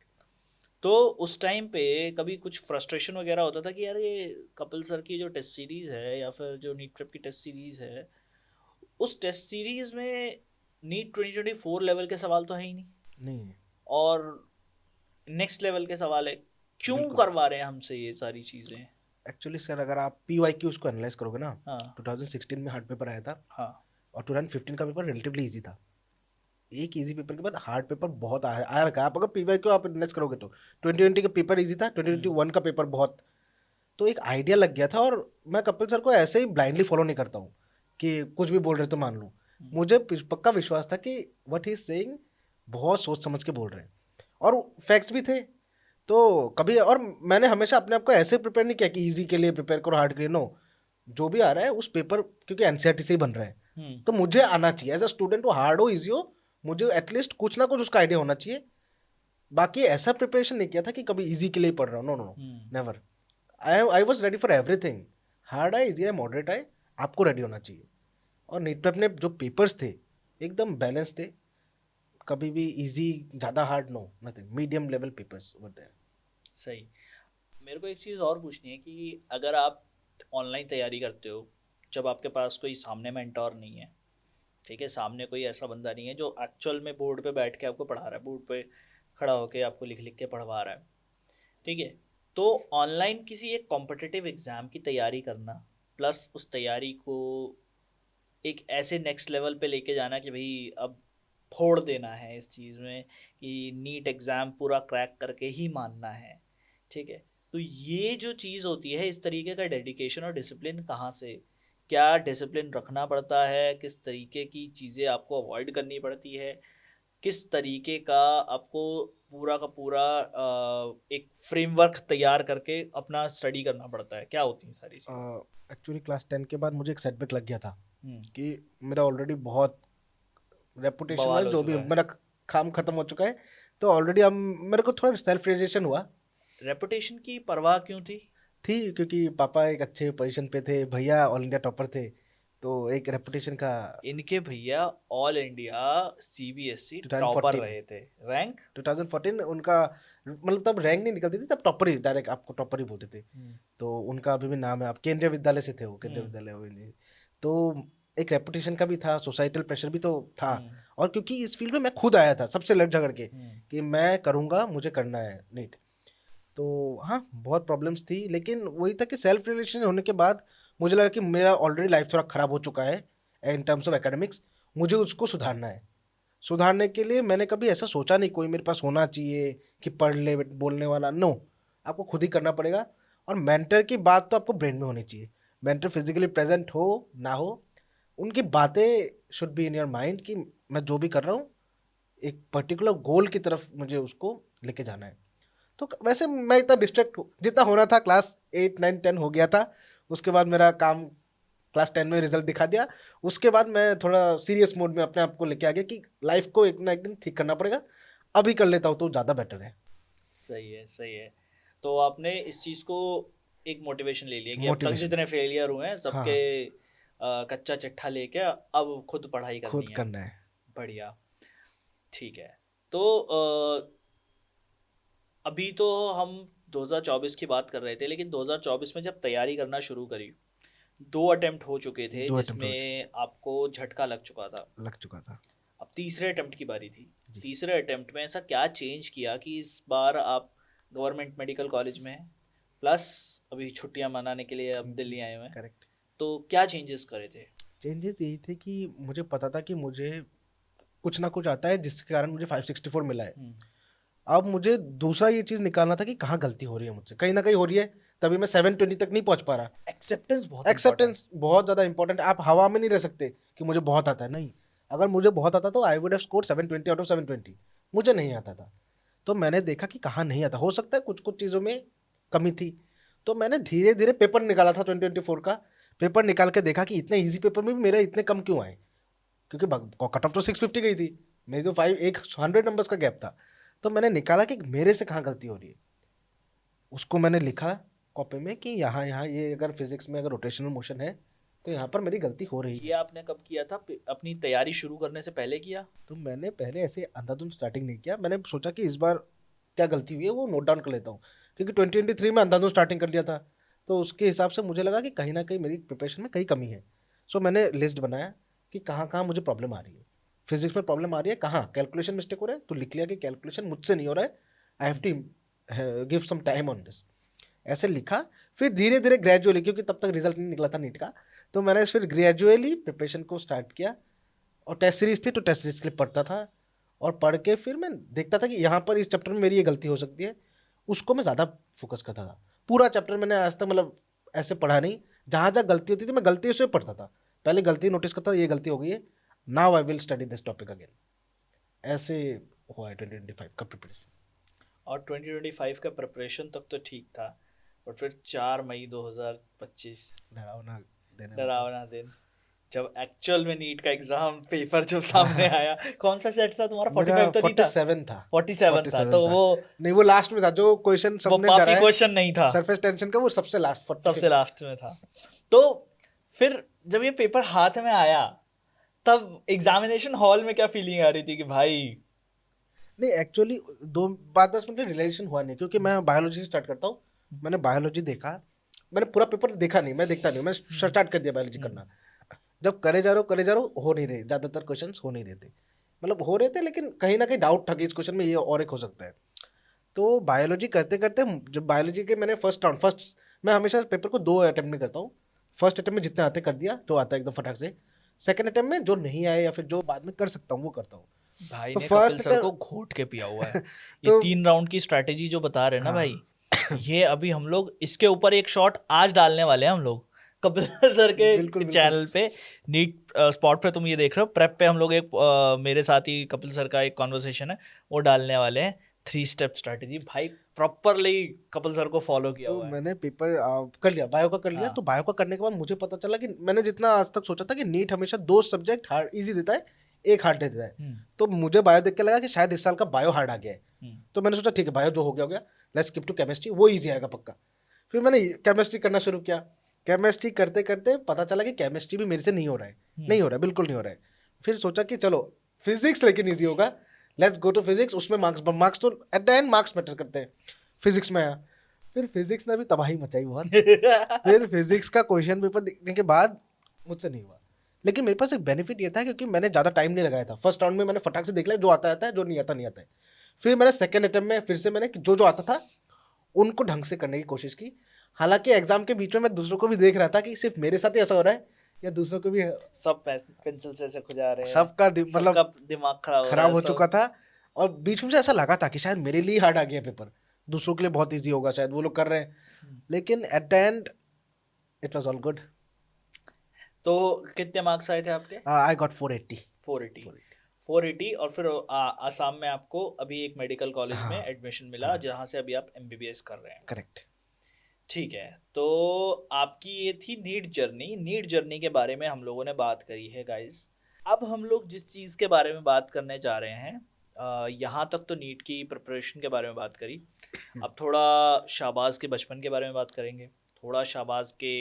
तो उस टाइम पे कभी कुछ फ्रस्ट्रेशन वगैरह होता था कि यार ये कपिल सर की जो टेस्ट सीरीज़ है या फिर जो नीट प्रेप की टेस्ट सीरीज़ है, उस टेस्ट सीरीज़ में नीट 2024 लेवल के सवाल तो है ही नहीं, नहीं, और नेक्स्ट लेवल के सवाल है, क्यों बिल्कुल। करवा रहे हैं हमसे ये सारी चीज़ें? एक्चुअली सर अगर आप PYQ उसको एनालाइज करोगे ना, हाँ 2016 में हार्ड पेपर आया था, हाँ। और 2015 का पेपर रिलेटिवली इजी था। एक इजी पेपर के बाद हार्ड पेपर बहुत आया रखा है। आप अगर PYQ आप एनालाइज करोगे तो 2020 का पेपर इजी था, 2021 का पेपर बहुत, तो एक आइडिया लग गया था। और मैं कपिल सर को ऐसे ही ब्लाइंडली फॉलो नहीं करता हूँ कि कुछ भी बोल रहे तो मान लूँ। मुझे पक्का विश्वास था कि व्हाट ही इज सेइंग बहुत सोच समझ के बोल रहे हैं, और फैक्ट्स भी थे। तो कभी, और मैंने हमेशा अपने आप को ऐसे प्रिपेयर नहीं किया कि इजी के लिए प्रिपेयर करो हार्ड के लिए, नो। जो भी आ रहा है उस पेपर, क्योंकि एनसीईआरटी से ही बन रहा है, तो मुझे आना चाहिए एज अ स्टूडेंट, वो हार्ड हो इजी हो, मुझे एटलीस्ट कुछ ना कुछ उसका आइडिया होना चाहिए। बाकी ऐसा प्रिपरेशन नहीं किया था कि कभी इजी के लिए पढ़ रहा हूँ, no no no, never. I was ready for everything, hard है इजी है मॉडरेट है, आपको रेडी होना चाहिए। और नीट पे अपने जो पेपर्स थे एकदम बैलेंस थे, कभी भी इजी ज़्यादा hard no, nothing, medium level papers were there. सही। मेरे को एक चीज़ और पूछनी है कि अगर आप ऑनलाइन तैयारी करते हो, जब आपके पास कोई सामने मेंटोर नहीं है, ठीक है, सामने कोई ऐसा बंदा नहीं है जो एक्चुअल में बोर्ड पे बैठ के आपको पढ़ा रहा है, बोर्ड पे खड़ा होके आपको लिख लिख के पढ़वा रहा है, ठीक है, तो ऑनलाइन किसी एक कॉम्पिटिटिव एग्ज़ाम की तैयारी करना, प्लस उस तैयारी को एक ऐसे नेक्स्ट लेवल पे लेके जाना कि भाई अब फोड़ देना है इस चीज़ में, कि नीट एग्ज़ाम पूरा क्रैक करके ही मानना है, ठीक है, तो ये जो चीज़ होती है, इस तरीके का डेडिकेशन और डिसिप्लिन कहाँ से, क्या डिसिप्लिन रखना पड़ता है, किस तरीके की चीज़ें आपको अवॉइड करनी पड़ती है, किस तरीके का आपको पूरा का पूरा एक फ्रेमवर्क तैयार करके अपना स्टडी करना पड़ता है, क्या होती हैं सारी चीज़ें? एक्चुअली क्लास 10 के बाद मुझे एक सेटबैक लग गया था हम्म, कि मेरा ऑलरेडी बहुत रेपुटेशन बवाल वाइज हो जो भी चुका है। मेरा काम खत्म हो चुका है, तो ऑलरेडी अब मेरे को थोड़ा सेल्फ रियलाइजेशन हुआ रेपुटेशन की परवाह क्यों थी? क्योंकि पापा एक अच्छे पोजीशन पे थे, भैया ऑल इंडिया टॉपर थे, तो एक रेपुटेशन का। इनके भैया ऑल इंडिया सीबीएसई टॉपर 2014 रहे थे, रैंक 2014 उनका, मतलब तब रैंक नहीं निकलती थी, तब टॉपर ही, डायरेक्ट आपको टॉपर ही बोलते थे। तो उनका अभी भी नाम है, आप केंद्रीय विद्यालय से थे, वो केंद्रीय विद्यालय वो नहीं। तो एक रेपुटेशन का भी था, सोसाइटल प्रेशर भी तो था। और क्योंकि इस फील्ड में मैं खुद आया था सबसे लड़ झगड़ के कि मैं करूँगा, मुझे करना है नीट, तो हाँ बहुत प्रॉब्लम्स थी। लेकिन वही था कि सेल्फ रिलेशन होने के बाद मुझे लगा कि मेरा ऑलरेडी लाइफ थोड़ा ख़राब हो चुका है इन टर्म्स ऑफ एकेडमिक्स, मुझे उसको सुधारना है। सुधारने के लिए मैंने कभी ऐसा सोचा नहीं कोई मेरे पास होना चाहिए कि पढ़ ले बोलने वाला, नो, आपको खुद ही करना पड़ेगा। और मेंटर की बात तो आपको ब्रेन में होनी चाहिए। मेंटर फिजिकली प्रेजेंट हो ना हो, उनकी बातें should be in your mind कि मैं जो भी कर रहा हूँ एक पर्टिकुलर गोल की तरफ मुझे उसको लेके जाना है। तो वैसे मैं इतना डिस्ट्रैक्ट जितना होना था क्लास 8 9 10 हो गया था। उसके बाद मेरा काम क्लास 10 में रिजल्ट दिखा दिया। उसके बाद मैं थोड़ा सीरियस मोड में अपने आप को लेके आ गया कि लाइफ को एक ना एक दिन ठीक करना पड़ेगा, अभी कर लेता हूँ तो ज़्यादा बेटर है। सही है, सही है। तो आपने इस चीज़ को एक मोटिवेशन ले लिया कि अब तक जितने फेलियर हुए हैं सबके कच्चा चिट्ठा लेके अब खुद पढ़ाई खुद करनी करना है। बढ़िया, ठीक है। तो अभी तो हम 2024 की बात कर रहे थे, लेकिन 2024 में जब तैयारी करना शुरू करी 2 अटेम्प्ट हो चुके थे जिसमें आपको झटका लग चुका था। अब तीसरे अटेम्प्ट की बारी थी। तीसरे अटेम्प्ट में ऐसा क्या चेंज किया कि इस बार आप गवर्नमेंट मेडिकल कॉलेज में हैं, प्लस अभी छुट्टियां मनाने के लिए अब दिल्ली आए हुए हैं। करेक्ट। तो क्या चेंजेस करे थे? चेंजेस यही थे कि मुझे पता था कि मुझे कुछ ना कुछ आता है जिसके कारण मुझे 564 मिला है। अब मुझे दूसरा ये चीज़ निकालना था कि कहाँ गलती हो रही है मुझसे, कहीं ना कहीं हो रही है, तभी मैं 720 तक नहीं पहुंच पा रहा। एक्सेप्टेंस बहुत ज़्यादा इंपॉर्टेंट है। आप हवा में नहीं रह सकते कि मुझे बहुत आता है, नहीं। अगर मुझे बहुत आता तो I would have scored 720 out of 720। मुझे नहीं आता था, तो मैंने देखा कि कहाँ नहीं आता। हो सकता है कुछ कुछ चीज़ों में कमी थी, तो मैंने धीरे धीरे पेपर निकाला था 2024 का। पेपर निकाल के देखा कि इतने ईजी पेपर में भी मेरे इतने कम क्यों आए, क्योंकि कट ऑफ तो 650 गई थी, मेरी तो 100 नंबर्स का गैप था। तो मैंने निकाला कि मेरे से कहाँ गलती हो रही है, उसको मैंने लिखा कॉपी में कि यहाँ यहाँ ये अगर फिजिक्स में अगर रोटेशनल मोशन है तो यहाँ पर मेरी गलती हो रही है। ये आपने कब किया था? अपनी तैयारी शुरू करने से पहले किया? तो मैंने पहले ऐसे अंधाधुंध स्टार्टिंग नहीं किया। मैंने सोचा कि इस बार क्या गलती हुई है वो नोट डाउन कर लेता हूँ, क्योंकि 2023 में अंधाधुंध स्टार्टिंग कर लिया था। तो उसके हिसाब से मुझे लगा कि कहीं ना कहीं मेरी प्रिपरेशन में कहीं कमी है। सो मैंने लिस्ट बनाया कि कहाँ कहाँ मुझे प्रॉब्लम आ रही है। फिजिक्स में प्रॉब्लम आ रही है, कहाँ कैलकुलेशन मिस्टेक हो रहा है, तो लिख लिया कि कैलकुलेशन मुझसे नहीं हो रहा है, I have to give some time on this. ऐसे लिखा। फिर धीरे धीरे ग्रेजुअली, क्योंकि तब तक रिजल्ट नहीं निकला था नीट का, तो मैंने फिर ग्रेजुअली प्रिपरेशन को स्टार्ट किया। और टेस्ट सीरीज थी तो टेस्ट सीरीज के लिए पढ़ता था, और पढ़ के फिर मैं देखता था कि यहाँ पर इस चैप्टर में मेरी ये गलती हो सकती है, उसको मैं ज़्यादा फोकस करता था। पूरा चैप्टर मैंने आज तक मतलब ऐसे पढ़ा नहीं, जहाँ जहाँ गलती होती थी मैं गलती से पढ़ता था। पहले गलती नोटिस करता था, ये गलती हो गई है, now I will study this topic again. ऐसे हुआ है 2025 का प्रिपरेशन। और 2025 का प्रिपरेशन तक तो ठीक था, और फिर 4 मई 2025 डरावना दिन, जब एक्चुअल में नीट का एग्जाम पेपर जब सामने आया। कौन सा सेट था तुम्हारा? 45 तो नहीं था? 47 था। 47 था। तो वो नहीं, वो लास्ट में था, जो क्वेश्चन सबने डरा है, क्वेश्चन नहीं था, सरफेस टेंशन का, वो सबसे लास्ट में था। तो फिर जब ये पेपर हाथ में आया तब एग्जामिनेशन हॉल में क्या फीलिंग आ रही थी कि भाई? नहीं, एक्चुअली 2-10 मिनट रिलेशन हुआ नहीं, क्योंकि मैं बायोलॉजी से स्टार्ट करता हूँ। मैंने बायोलॉजी देखा, मैंने पूरा पेपर देखा नहीं, मैं देखता नहीं, मैं स्टार्ट कर दिया बायोलॉजी करना। जब करे जा रहा हूँ हो नहीं रहे, ज़्यादातर क्वेश्चंस हो नहीं रहे थे, मतलब हो रहे थे लेकिन कहीं ना कहीं डाउट था कि इस क्वेश्चन में ये और एक हो सकता है। तो बायोलॉजी करते करते जब बायोलॉजी के मैंने फर्स्ट मैं हमेशा पेपर को 2 अटेम्प्ट में करता हूँ। फर्स्ट अटेम्प्ट में जितने आते कर दिया तो आता है एकदम फटाक से। सेकंड अटेम्प्ट में जो नहीं आए या फिर जो बाद में कर सकता हूँ वो करता हूँ। भाई तो ने कपिल सर को घोट के पिया हुआ है। ये 3 राउंड की स्ट्रैटेजी जो बता रहे हैं ना भाई, ये अभी हम लोग इसके ऊपर एक शॉट आज डालने वाले हैं हम लोग कपिल सर के चैनल पे। नीट स्पॉट पे तुम ये देख रहे हो, प्रेप पे हम लोग एक मेरे साथ ही कपिल सर का एक कॉन्वर्सेशन है वो डालने वाले हैं। 3 स्टेप स्ट्रैटेजी भाई प्रॉपरली कपिल सर को फॉलो किया हुआ है। मैंने पेपर कर लिया, बायो का कर लिया। तो बायो का करने के बाद मुझे पता चला कि मैंने जितना आज तक सोचा था कि नीट हमेशा 2 सब्जेक्ट हार्ड इजी देता है, 1 हार्ड देता है। तो मुझे बायो देख के लगा कि शायद इस साल का बायो हार्ड आ गया है। तो मैंने सोचा ठीक है, बायो जो हो गया लेट्स स्किप टू केमिस्ट्री, वो इजी आएगा पक्का। फिर मैंने केमिस्ट्री करना शुरू किया। केमिस्ट्री करते करते पता चला कि केमिस्ट्री भी मेरे से नहीं हो रहा है, बिल्कुल नहीं हो रहा है। फिर सोचा कि चलो फिजिक्स लेकिन ईजी होगा, लेट्स गो टू फिजिक्स। उसमें मार्क्स तो eight the and marks matter करते हैं। फिजिक्स में आया, फिर फिजिक्स ने भी तबाही मचाई बहुत। फिर फिजिक्स का क्वेश्चन पेपर देखने के बाद मुझसे नहीं हुआ, लेकिन मेरे पास एक बेनिफिट ये था क्योंकि मैंने ज़्यादा टाइम नहीं लगाया था। फर्स्ट राउंड में मैंने फटाक से देख लिया, जो आता है, जो नहीं आता नहीं आता है। फिर मैंने सेकेंड अटेम्प्ट में फिर से मैंने जो आता था उनको ढंग से करने की कोशिश की। हालांकि एग्जाम के बीच में मैं दूसरों को भी देख रहा था कि सिर्फ मेरे साथ ही ऐसा हो रहा है या दूसरों को भी सब पेंसिल से ऐसे खुजा रहे हैं, सबका मतलब सबका दिमाग खराब हो चुका था। और बीच में से ऐसा लगा था कि शायद मेरे लिए हार्ड आ गया पेपर, दूसरों के लिए बहुत इजी होगा, शायद वो लोग कर रहे हैं, लेकिन eight the end it was all good. तो कितने मार्क्स आए थे आपके? I got 480। 480 और फिर आसाम में आपको अभी एक मेडिकल कॉलेज हाँ, में एडमिशन मिला, हाँ, जहाँ से अभी आप एमबीबीएस कर रहे हैं। करेक्ट। ठीक है, तो आपकी ये थी नीट जर्नी के बारे में हम लोगों ने बात करी है गाइस। अब हम लोग जिस चीज़ के बारे में बात करने जा रहे हैं, यहाँ तक तो नीट की प्रिपरेशन के बारे में बात करी, अब थोड़ा शाहबाज के बचपन के बारे में बात करेंगे, थोड़ा शाहबाज के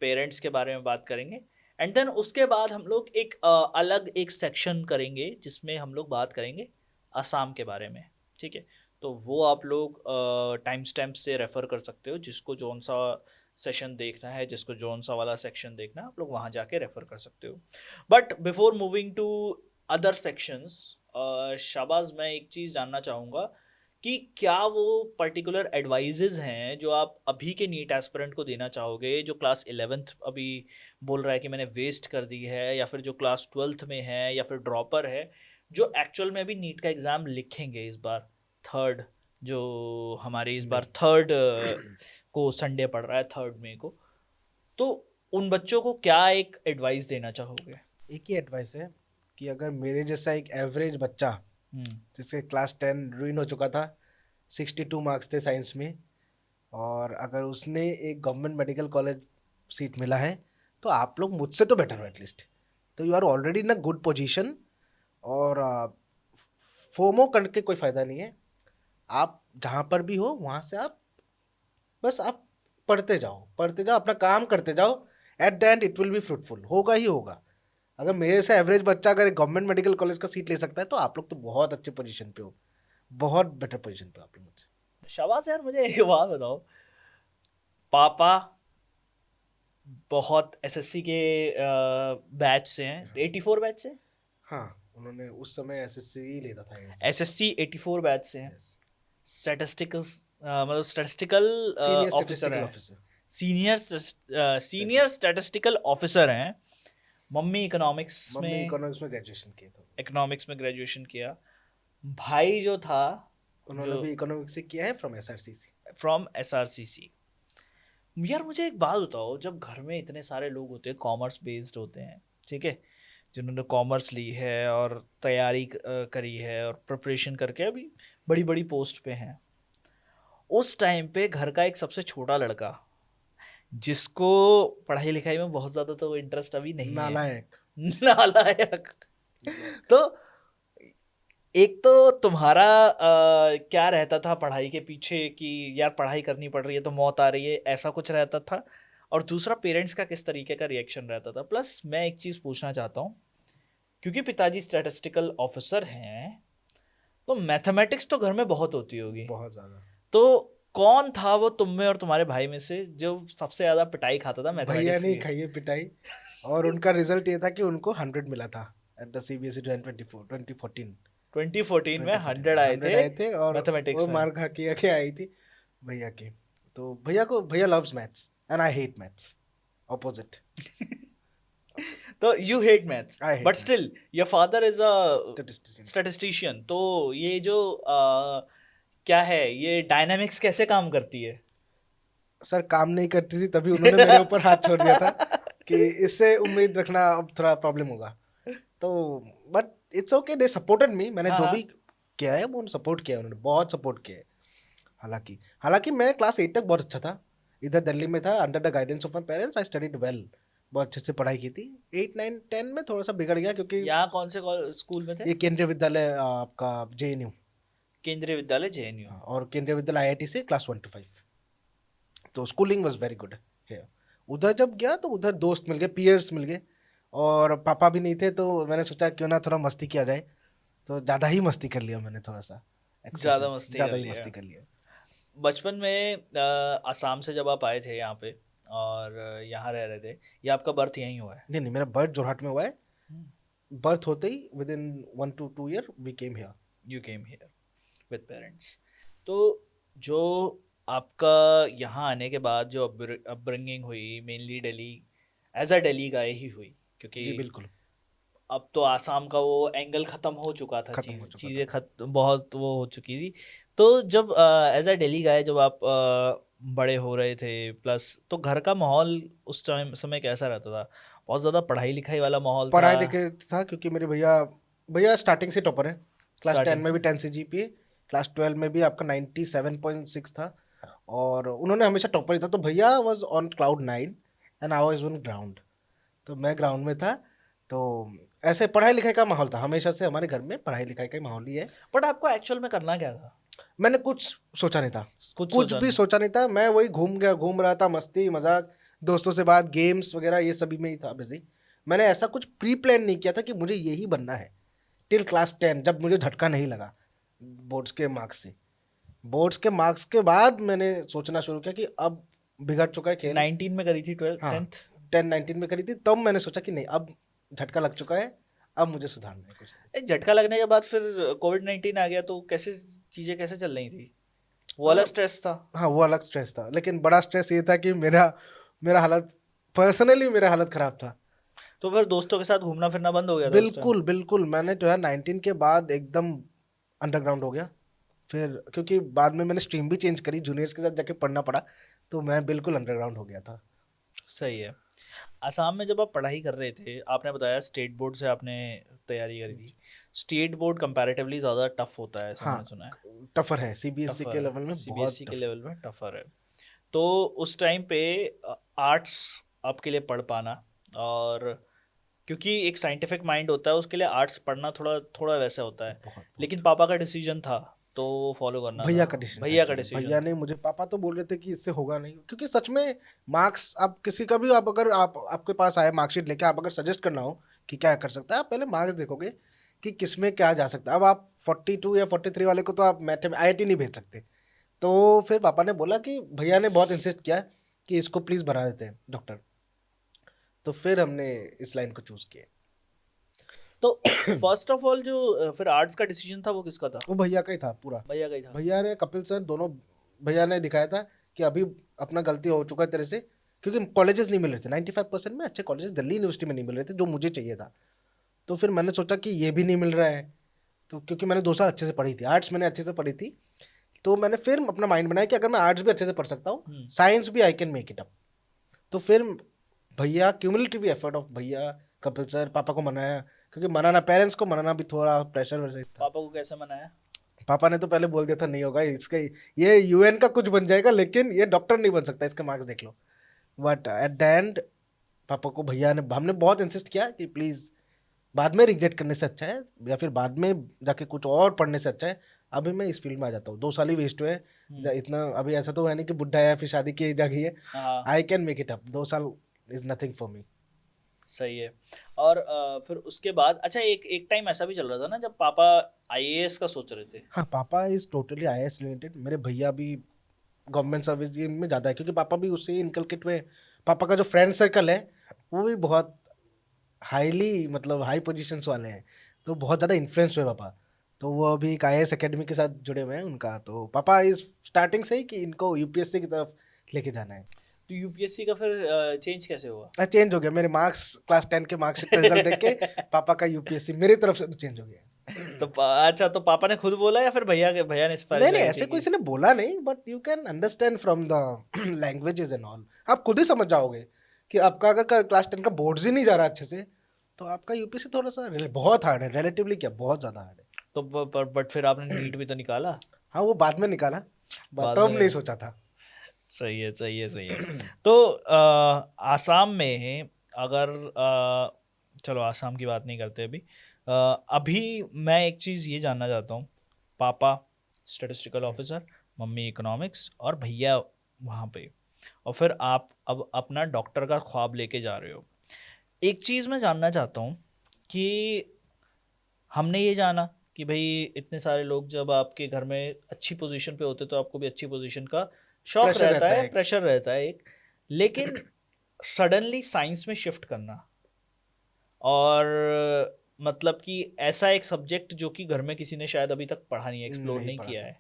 पेरेंट्स के बारे में बात करेंगे, एंड देन उसके बाद हम लोग एक अलग एक सेक्शन करेंगे जिसमें हम लोग बात करेंगे असम के बारे में। ठीक है, तो वो आप लोग टाइम स्टैम्प से रेफ़र कर सकते हो, जिसको जौन सा सेशन देखना है, जिसको जौन सा वाला सेक्शन देखना है, आप लोग वहाँ जाके रेफ़र कर सकते हो। But before moving to other sections, Shahbaz, मैं एक चीज़ जानना चाहूँगा कि क्या वो पर्टिकुलर एडवाइजेज़ हैं जो आप अभी के नीट एस्पिरेंट को देना चाहोगे, जो क्लास 11th अभी बोल रहा है कि मैंने वेस्ट कर दी है, या फिर जो क्लास 12th में है, या फिर ड्रॉपर है, जो एक्चुअल में भी नीट का एग्ज़ाम लिखेंगे इस बार, थर्ड, जो हमारे इस बार थर्ड को संडे पड़ रहा है, 3 मई को, तो उन बच्चों को क्या एक एडवाइस देना चाहोगे? एक ही एडवाइस है कि अगर मेरे जैसा एक एवरेज बच्चा जिसके क्लास 10 रुइन हो चुका था, 62 मार्क्स थे साइंस में, और अगर उसने एक गवर्नमेंट मेडिकल कॉलेज सीट मिला है, तो आप लोग मुझसे तो बेटर हो एटलीस्ट, तो you are already in a good position. और फोमो करके कोई फ़ायदा नहीं है, आप जहाँ पर भी हो वहाँ से आप बस आप पढ़ते जाओ, अपना काम करते जाओ, eight the end it will be fruitful, होगा ही होगा। अगर मेरे से एवरेज बच्चा अगर गवर्नमेंट मेडिकल कॉलेज का सीट ले सकता है, तो आप लोग तो बहुत अच्छे पोजीशन पे हो, बहुत बेटर पोजीशन पे आप लोग मुझसे। शाबाश यार, मुझे एक बात बताओ, पापा बहुत एसएससी के बैच से हैं, 84 बैच से, हाँ, उन्होंने उस समय एसएससी ही लेता था, एसएससी 84 बैच से हैं, स्टैटिस्टिकल मतलब स्टैटिस्टिकल सीनियर ऑफिसर स्टैटिस्टिकल हैं, ऑफिसर। सीनियर स्टैटिस्टिकल ऑफिसर हैं। मम्मी इकोनॉमिक्स मम्मी में इकोनॉमिक्स में ग्रेजुएशन किया था, इकोनॉमिक्स में ग्रेजुएशन किया। भाई जो था, उन्होंने जो भी इकोनॉमिक्स से किया है फ्रॉम एसआरसीसी। From SRCC. यार मुझे एक बात बताओ, जब घर में इतने सारे लोग होते हैं, कॉमर्स बेस्ड होते हैं, ठीक है, जिन्होंने कॉमर्स ली है और तैयारी करी है और प्रिपरेशन करके अभी बड़ी बड़ी पोस्ट पे हैं, उस टाइम पे घर का एक सबसे छोटा लड़का, जिसको पढ़ाई लिखाई में बहुत ज़्यादा तो इंटरेस्ट अभी नहीं है, नालायक, तो एक तो तुम्हारा क्या रहता था पढ़ाई के पीछे कि यार पढ़ाई करनी पड़ रही है तो मौत आ रही है, ऐसा कुछ रहता था, और दूसरा पेरेंट्स का किस तरीके का रिएक्शन रहता था। प्लस मैं एक चीज़ पूछना चाहता हूँ, क्योंकि पिताजी स्टैटिस्टिकल ऑफिसर हैं, तो मैथमेटिक्स तो घर में बहुत होती होगी, बहुत ज़्यादा। तो कौन था वो तुम में और तुम्हारे भाई में से जो सबसे ज़्यादा पिटाई खाता था मैथमेटिक्स भैया की? नहीं खाई है पिटाई, और उनका रिजल्ट ये था कि उनको 100 मिला था एट द सीबीएसई 2014। 2014 में 100 आए 100 आए थे, और मैथमेटिक्स वो में। मार खा के आई थी भैया की। तो भैया loves maths and I hate maths, opposite. तो you hate maths, I hate but maths. Still your father is a statistician. Statistician, तो ये जो क्या है, ये डायनामिक्स कैसे काम करती है? सर काम नहीं करती थी, तभी उन्होंने मेरे ऊपर हाथ छोड़ दिया था कि इससे उम्मीद रखना अब थोड़ा प्रॉब्लम होगा। तो but it's okay, they supported me, मैंने जो भी किया है वो सपोर्ट किया है, उन्होंने बहुत सपोर्ट किया है। हालांकि मैं क्लास 8 तक बहुत अच्छा था, इधर दिल्ली में था, under the guidance of my parents I studied well, बहुत अच्छे से पढ़ाई की थी। 8 9 10 में थोड़ा सा बिगड़ गया, क्योंकि यहाँ कौन से स्कूल में थे? ये केंद्रीय विद्यालय आपका JNU, केंद्रीय विद्यालय JNU। और केंद्रीय विद्यालय IIT से क्लास 1 to 5, तो स्कूलिंग वॉज वेरी गुड है। उधर जब गया तो उधर दोस्त मिल गए, पीयर्स मिल गए, और पापा भी नहीं थे, तो मैंने सोचा क्यों ना थोड़ा मस्ती किया जाए, तो ज़्यादा ही मस्ती कर लिया मैंने, थोड़ा सा ज़्यादा मस्ती कर लिया। बचपन में असम से जब आप आए थे यहाँ पे और यहाँ रह रहे थे, या आपका बर्थ यहीं हुआ है? नहीं, मेरा बर्थ जोरहाट में हुआ है। बर्थ होते ही within 1 to 2 year we came here. You came here with parents. तो जो आपका यहाँ आने के बाद जो अपब्रिंगिंग हुई, mainly Delhi, as a Delhi guy ही हुई, जी क्योंकि बिल्कुल अब तो आसाम का वो एंगल खत्म हो चुका था, खत्म हो चुका चीजें था। बहुत वो हो चुकी थी। तो जब एज अ दिल्ली गाय जब आप बड़े हो रहे थे, प्लस तो घर का माहौल उस टाइम समय कैसा रहता था? बहुत ज्यादा पढ़ाई लिखाई वाला माहौल था? पढ़ाई लिखाई था क्योंकि मेरे भैया भैया स्टार्टिंग से टॉपर है। क्लास 10 स्टार्टिंग में से? भी 10 से जीपीए, क्लास 12 में भी आपका 97.6 था। और उन्होंने हमेशा टॉपर ही था, तो भैया was on cloud 9 and I was on ground. तो मैं ग्राउंड में था। तो ऐसे पढ़ाई लिखाई का माहौल था हमेशा से, हमारे घर में पढ़ाई लिखाई का ही माहौल ही है। बट आपको एक्चुअल में करना क्या था? मैंने कुछ सोचा नहीं था, कुछ कुछ सोचा भी नहीं? सोचा नहीं था। मैं वही घूम रहा था, मस्ती मजाक, दोस्तों से बात, गेम्स वगैरह ये सभी में ही था बिजी। मैंने ऐसा कुछ प्री प्लान नहीं किया था कि मुझे यही बनना है। टिल क्लास 10 जब मुझे झटका नहीं लगा बोर्ड्स के मार्क्स से। बोर्ड्स के मार्क्स के बाद मैंने सोचना शुरू किया कि अब बिगड़ चुका है खेल। 19 में करी थी, 12 हाँ, 10th? 10-19 में करी थी, तब मैंने सोचा कि नहीं, अब झटका लग चुका है, अब मुझे सुधारना है कुछ। एक झटका लगने के बाद फिर कोविड-19 आ गया, तो कैसे चीजें कैसे चल रही थी? वो अलग हाँ स्ट्रेस था? हाँ, वो अलग स्ट्रेस था, लेकिन बड़ा स्ट्रेस ये था कि मेरा मेरा हालत, पर्सनली मेरा हालत खराब था। तो फिर दोस्तों के साथ घूमना फिरना बंद हो गया था उस टाइम? बिल्कुल बिल्कुल, मैंने 2019 के बाद एकदम अंडरग्राउंड हो गया। फिर क्योंकि बाद में मैंने स्ट्रीम भी चेंज करी, जूनियर्स के साथ जाके पढ़ना पड़ा, तो मैं बिल्कुल अंडरग्राउंड हो गया था। सही है। असम में जब आप पढ़ाई कर रहे थे, आपने बताया स्टेट बोर्ड से आपने तैयारी करी थी। स्टेट बोर्ड कंपैरेटिवली ज़्यादा टफ होता है, ऐसा हाँ, मैंने सुना है। टफर है, सीबीएसई टफर के है, लेवल में बहुत सीबीएसई के टफ। लेवल में टफर है। तो उस टाइम पे आर्ट्स आपके लिए पढ़ पाना, और क्योंकि एक साइंटिफिक माइंड होता है, उसके लिए आर्ट्स पढ़ना थोड़ा थोड़ा वैसा होता है। बहुत लेकिन बहुत पापा का डिसीजन था, तो वो फॉलो करना था। भैया का डिसीजन था भैया का एक्चुअली। डिसीजन भैया था। ने मुझे, पापा तो बोल रहे थे कि इससे होगा नहीं, क्योंकि सच में मार्क्स, आप किसी का भी, आप अगर आप आपके पास आए मार्कशीट लेके, आप अगर सजेस्ट करना हो कि क्या कर सकता है, आप पहले मार्क्स देखोगे कि किस में क्या जा सकता है। अब आप 42 या 43 वाले को तो आप मैथ में आईआईटी नहीं भेज सकते। तो फिर पापा ने बोला कि, भैया ने बहुत इंसिस्ट किया कि इसको प्लीज बना देते हैं डॉक्टर। तो फिर हमने इस लाइन को चूज किया। तो फर्स्ट ऑफ ऑल जो फिर आर्ट्स का डिसीजन था वो किसका था? वो भैया का ही था पूरा। भैया का ही था? भैया ने, कपिल सर दोनों, भैया ने दिखाया था कि अभी अपना गलती हो चुका है तेरे से, क्योंकि कॉलेजेस नहीं मिल रहे थे 95% में, अच्छे कॉलेजेस दिल्ली यूनिवर्सिटी में नहीं मिल रहे थे जो मुझे चाहिए था। तो फिर मैंने सोचा कि ये भी नहीं मिल रहा है, तो क्योंकि मैंने 2 साल अच्छे से पढ़ी थी, आर्ट्स मैंने अच्छे से पढ़ी थी, तो मैंने फिर अपना माइंड बनाया कि अगर मैं आर्ट्स भी अच्छे से पढ़ सकता हूँ, साइंस भी I can make it up. तो फिर भैया, क्यूमुलेटिव एफर्ट ऑफ भैया, कपिल सर, पापा को मनाया, क्योंकि मनाना, पेरेंट्स को मनाना भी थोड़ा प्रेशर वैसे था। पापा को कैसे मनाया? पापा ने तो पहले बोल दिया था नहीं होगा इसका, ये यूएन का कुछ बन जाएगा लेकिन ये डॉक्टर नहीं बन सकता, इसके मार्क्स देख लो। बट एट द एंड पापा को, भैया ने, हमने बहुत इंसिस्ट किया कि प्लीज, बाद में रिग्रेट करने से अच्छा है, या फिर बाद में जाके कुछ और पढ़ने से अच्छा है, अभी मैं इस फील्ड में आ जाता हूँ, 2 साल ही वेस्ट हुए इतना। अभी ऐसा तो है नहीं कि बुढ़ा है फिर शादी की एज आ गई है। हाँ, I can make it up, 2 साल इज नथिंग फॉर मी। सही है। और फिर उसके बाद अच्छा, एक एक टाइम ऐसा भी चल रहा था ना जब पापा आईएएस का सोच रहे थे। हाँ, पापा इज टोटली आईएएस रिलेटेड। मेरे भैया भी गवर्नमेंट सर्विस में ज़्यादा है, क्योंकि पापा भी उससे इनकलकेट हुए। पापा का जो फ्रेंड सर्कल है वो भी बहुत हाईली, मतलब हाई पोजीशंस वाले हैं, तो बहुत ज़्यादा इन्फ्लुएंस हुए पापा। तो वो अभी एक आईएएस एकेडमी के साथ जुड़े हुए हैं उनका, तो पापा इस स्टार्टिंग से ही कि इनको यूपीएससी की तरफ लेके जाना है। तो यूपीएससी का फिर चेंज कैसे हुआ? चेंज हो गया, मेरे मार्क्स, क्लास 10 के मार्क्स रिजल्ट देख के पापा का यूपीएससी मेरी तरफ से तो चेंज हो गया। तो अच्छा, तो पापा ने खुद बोला या फिर भैया ने सिफारिश नहीं नहीं, लगाई ऐसे थी कोई कि? से ने बोला नहीं, but you can understand from the languages and all. आप खुद ही समझ जाओगे कि आपका अगर क्लास 10 का बोर्ड्स ही नहीं जा रहा अच्छे से, तो आपका यूपीएससी थोड़ा सा बहुत हार्ड है, रिलेटिवली क्या, बहुत ज़्यादा हार्ड है। तो बट फिर आपने नीट भी तो निकाला? हाँ, वो बाद में निकाला, बाद तब में नहीं सोचा था। सही है, सही है, सही है। तो आसाम में अगर चलो आसाम की बात नहीं करते अभी। अभी मैं एक चीज़ ये जानना चाहता हूँ। पापा स्टैटिस्टिकल ऑफिसर, मम्मी इकोनॉमिक्स, और भैया वहाँ पे, और फिर आप अब अपना डॉक्टर का ख्वाब लेके जा रहे हो। एक चीज़ मैं जानना चाहता हूँ कि हमने ये जाना कि भाई इतने सारे लोग जब आपके घर में अच्छी पोजीशन पे होते तो आपको भी अच्छी पोजीशन का शौक प्रेशर रहता रहता है, है। प्रेशर रहता है एक। लेकिन सडनली साइंस में शिफ्ट करना, और मतलब कि ऐसा एक सब्जेक्ट जो कि घर में किसी ने शायद अभी तक पढ़ा नहीं है, एक्सप्लोर नहीं नहीं पढ़ा किया था। है,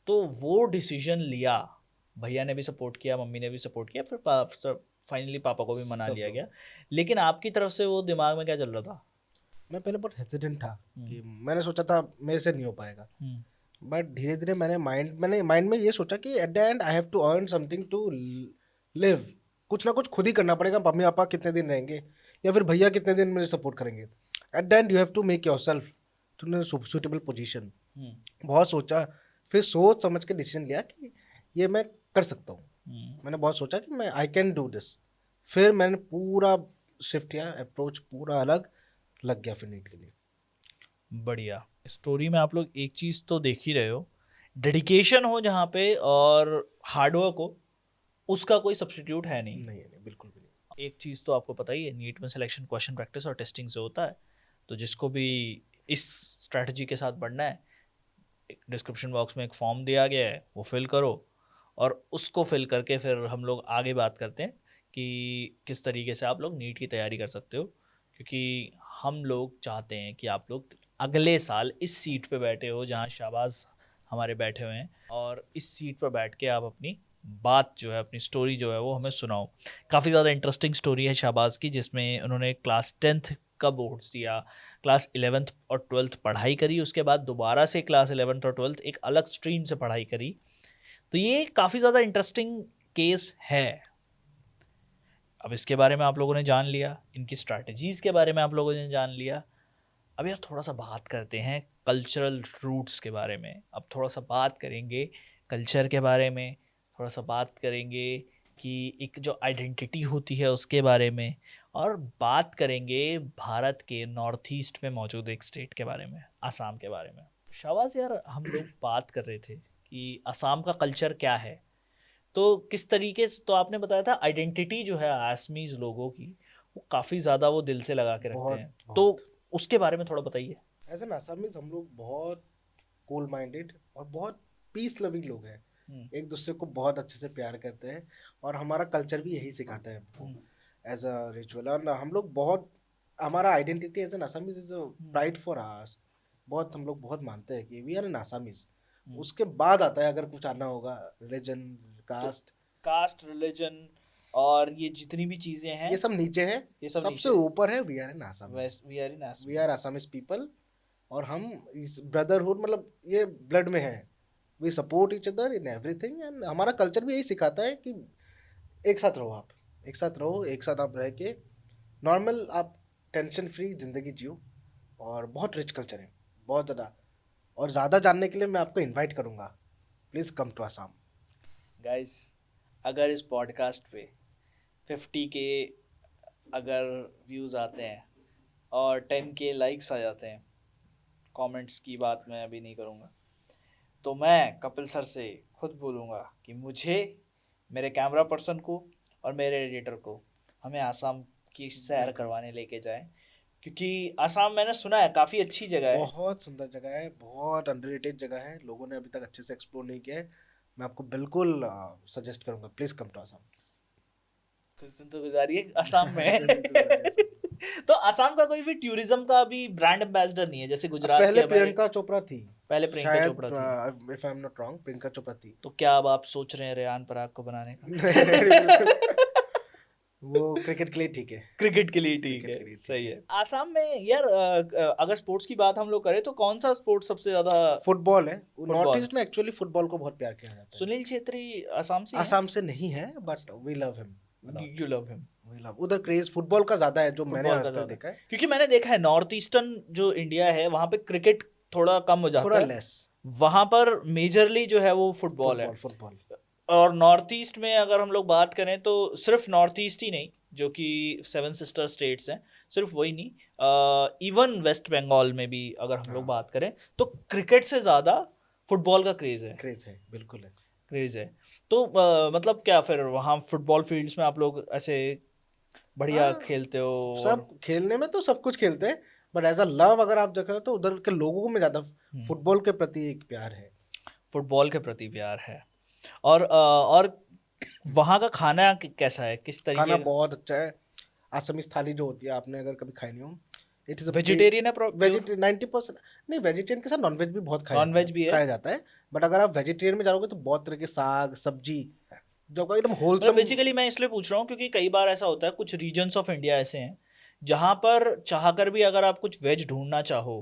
तो वो डिसीजन लिया। भैया ने भी सपोर्ट किया, मम्मी ने भी सपोर्ट किया, फिर फाइनली पापा को भी मना सब लिया लोग। गया, लेकिन आपकी तरफ से वो दिमाग में क्या चल रहा था? मैं पहले बहुत हेजिटेंट था कि मैंने सोचा था मेरे से नहीं हो पाएगा, बट धीरे धीरे मैंने माइंड में ये सोचा कि at the end I have to earn something to live. कुछ ना कुछ खुद ही करना पड़ेगा। मम्मी पापा कितने दिन रहेंगे या फिर भैया कितने दिन मेरे सपोर्ट करेंगे? At the end you have to make yourself to suitable position. बहुत सोचा, फिर सोच समझ के डिसीजन लिया कि ये मैं कर सकता हूँ। मैंने बहुत सोचा कि मैं आई कैन डू दिस। फिर मैंने पूरा शिफ्ट किया, अप्रोच पूरा अलग लग गया फिर नीट के लिए। बढ़िया। स्टोरी में आप लोग एक चीज़ तो देख ही रहे हो, डेडिकेशन हो जहाँ पे और हार्डवर्क हो, उसका कोई सब्स्टिट्यूट है नहीं। नहीं बिल्कुल भी नहीं। एक चीज़ तो आपको पता ही है, नीट में सिलेक्शन क्वेश्चन प्रैक्टिस और टेस्टिंग से होता है। तो जिसको भी इस स्ट्रैटेजी के साथ बढ़ना है, डिस्क्रिप्शन बॉक्स में एक फॉर्म दिया गया है, वो फिल करो, और उसको फिल करके फिर हम लोग आगे बात करते हैं कि किस तरीके से आप लोग नीट की तैयारी कर सकते हो। क्योंकि हम लोग चाहते हैं कि आप लोग अगले साल इस सीट पे बैठे हो जहाँ शाहबाज हमारे बैठे हुए हैं, और इस सीट पर बैठ के आप अपनी बात जो है, अपनी स्टोरी जो है वो हमें सुनाओ। काफ़ी ज़्यादा इंटरेस्टिंग स्टोरी है शाहबाज की, जिसमें उन्होंने क्लास 10th का बोर्ड्स दिया, क्लास 11th और 12th पढ़ाई करी, उसके बाद दोबारा से क्लास 11th और 12th एक अलग स्ट्रीम से पढ़ाई करी। तो ये काफ़ी ज़्यादा इंटरेस्टिंग केस है। अब इसके बारे में आप लोगों ने जान लिया, इनकी स्ट्रैटेजीज़ के बारे में आप लोगों ने जान लिया। अब यार थोड़ा सा बात करते हैं कल्चरल रूट्स के बारे में। अब थोड़ा सा बात करेंगे कल्चर के बारे में, थोड़ा सा बात करेंगे कि एक जो आइडेंटिटी होती है उसके बारे में, और बात करेंगे भारत के नॉर्थ ईस्ट में मौजूद एक स्टेट के बारे में, असम के बारे में। शाबाश यार, हम लोग बात कर रहे थे कि असम का कल्चर क्या है, तो किस तरीके से, तो आपने बताया था आइडेंटिटी जो है आसमीज लोगों की, वो काफ़ी ज़्यादा वो दिल से लगा के रखते हैं। तो उसके बारे में थोड़ा बताइए। एज एन आसामीज हम लोग बहुत कूल माइंडेड और बहुत पीस लविंग लोग हैं। एक दूसरे को बहुत अच्छे से प्यार करते हैं, और हमारा कल्चर भी यही सिखाता है हमको एज अ रिचुअल। और हम लोग बहुत, हमारा identity as an Assamese is a pride for ours. बहुत हम लोग बहुत मानते हैं कि वी आर एन आसामीज। उसके बाद आता है अगर कुछ आना होगा, रिलीजन, कास्ट, रिलीजन और ये जितनी भी चीजें हैं, ये सब नीचे हैं। ये सब सबसे ऊपर है we are an Assamese. We are Assamese people, और हम इस ब्रदरहुड, मतलब ये ब्लड में है। We support each other in everything, and हमारा कल्चर भी यही सिखाता है कि एक साथ रहो, आप एक साथ रहो, एक साथ आप रह के नॉर्मल, आप टेंशन फ्री जिंदगी जियो। और बहुत रिच कल्चर है, बहुत ज़्यादा। और ज़्यादा जानने के लिए मैं आपको इनवाइट करूँगा, please come to Assam. Guys, अगर इस पॉडकास्ट पे 50 के अगर व्यूज़ आते हैं और 10 के लाइक्स आ जाते हैं, कमेंट्स की बात मैं अभी नहीं करूँगा, तो मैं कपिल सर से खुद बोलूँगा कि मुझे, मेरे कैमरा पर्सन को और मेरे एडिटर को हमें आसाम की सैर करवाने लेके जाएं। क्योंकि आसाम मैंने सुना है काफ़ी अच्छी जगह है, बहुत सुंदर जगह है, बहुत अंडररेटेड जगह है, लोगों ने अभी तक अच्छे से एक्सप्लोर नहीं किया है। मैं आपको बिल्कुल सजेस्ट करूँगा, प्लीज़ कम टू आसाम। कुछ दिन तो गुजारिए आसाम में। तो आसाम का कोई भी टूरिज्म का अभी ब्रांड एम्बेसडर नहीं है, जैसे गुजरात पहले के प्रियंका चोपड़ा थी, पहले प्रियंका चोपड़ा थी। If I am not wrong, Priyanka Chopra थी। तो क्या अब आप सोच रहे हैं रेयान पराग को बनाने का? वो क्रिकेट के लिए ठीक है, क्रिकेट के लिए ठीक है, सही है। आसाम में यार अगर स्पोर्ट्स की बात हम लोग करें तो कौन सा स्पोर्ट्स सबसे ज्यादा? फुटबॉल है। नॉर्थ ईस्ट में एक्चुअली फुटबॉल को बहुत प्यार किया जाता है। सुनील छेत्री आसाम से आसाम से नहीं है, but we love him. You love him. We love, उधर क्रेज फुटबॉल का ज्यादा है, जो मैंने आज तक देखा है। क्योंकि मैंने देखा है नॉर्थ ईस्टर्न जो इंडिया है वहाँ पे क्रिकेट थोड़ा कम हो जाता है, थोड़ा लेस। वहाँ पर मेजरली जो है वो फुटबॉल है। फुटबॉल। और नॉर्थ ईस्ट में अगर हम लोग बात करें तो सिर्फ नॉर्थ ईस्ट ही नहीं, जो कि 7 सिस्टर स्टेट्स हैं, सिर्फ वही नहीं, इवन वेस्ट बंगाल में भी अगर हम लोग बात करें तो क्रिकेट से ज़्यादा फुटबॉल का क्रेज़ है। बिल्कुल है, क्रेज़ है। तो मतलब क्या फिर वहाँ फुटबॉल फील्ड्स में आप लोग ऐसे बढ़िया खेलते हो? सब खेलने में तो सब कुछ खेलते हैं, बट एज अ लव अगर आप देख रहे हो तो उधर के लोगों में ज़्यादा फुटबॉल के प्रति एक प्यार है। फुटबॉल के प्रति प्यार है। और वहाँ का खाना कैसा है, किस तरीके? खाना बहुत अच्छा है। आसामीज थाली जो होती है, आपने अगर कभी खाई नहीं हो, इट इज वेजिटेरियन है। 90% नहीं, वेजिटेरियन के साथ नॉनवेज भी बहुत नॉनवेज भी खाया जाता है। बट अगर आप वेजिटेरियन में जाओगे तो बहुत तरह के साग सब्जी जो एकदम होलसम। बेसिकली मैं इसलिए पूछ रहा हूँ क्योंकि कई बार ऐसा होता है, कुछ रीजन्स ऑफ इंडिया ऐसे हैं जहाँ पर चाहकर भी अगर आप कुछ वेज ढूंढना चाहो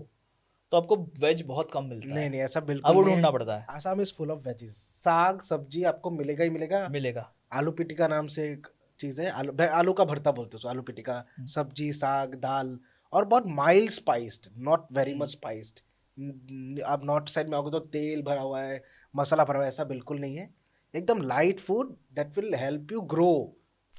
तो आपको वेज बहुत कम मिलता नहीं है, नहीं, ऐसा अब बिल्कुल वो नहीं ढूंढना है। पड़ता है। Assam is full of veggies, साग सब्जी आपको मिलेगा ही मिलेगा। मिलेगा। आलू पिटिका नाम से एक चीज है, आलू का भरता बोलते हैं उसको, आलू पिटिका, सब्जी साग दाल, और बहुत mild spiced, not very much spiced. आप नॉर्थ साइड में आओगे तो तेल भरा हुआ है, मसाला भरा हुआ है, ऐसा बिल्कुल नहीं है। एकदम light food that will help you grow,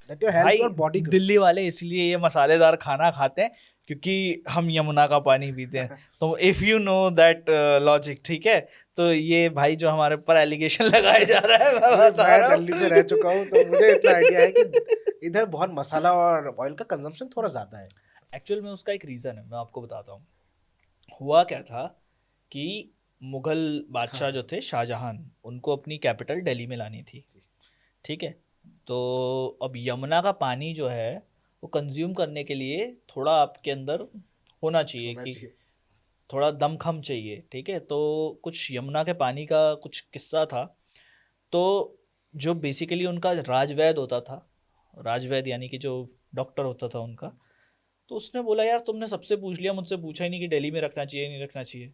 that will help भाई योर बॉडी ग्रो। दिल्ली वाले इसलिए ये मसालेदार खाना खाते हैं क्योंकि हम यमुना का पानी पीते हैं। तो if you know that logic, ठीक है, तो ये भाई जो हमारे ऊपर एलिगेशन लगाया जा रहा है मैं बता मैं रहा दिल्ली में रह चुका हूँ तो मुझे इतना आइडिया है कि हूँ। इधर बहुत मसाला और ऑयल का कंजम्पशन थोड़ा ज्यादा है। एक्चुअल में उसका एक रीज़न है, मैं आपको बताता हूँ। हुआ क्या था कि मुगल बादशाह जो थे शाहजहां, उनको अपनी कैपिटल दिल्ली में लानी थी, ठीक है। तो अब यमुना का पानी जो है वो कंज्यूम करने के लिए थोड़ा आपके अंदर होना चाहिए कि थोड़ा दमखम चाहिए, ठीक है। तो कुछ यमुना के पानी का कुछ किस्सा था। तो जो बेसिकली उनका राजवैद होता था, राजवैद यानी कि जो डॉक्टर होता था उनका, तो उसने बोला यार तुमने सबसे पूछ लिया, मुझसे पूछा ही नहीं कि दिल्ली में रखना चाहिए नहीं रखना चाहिए।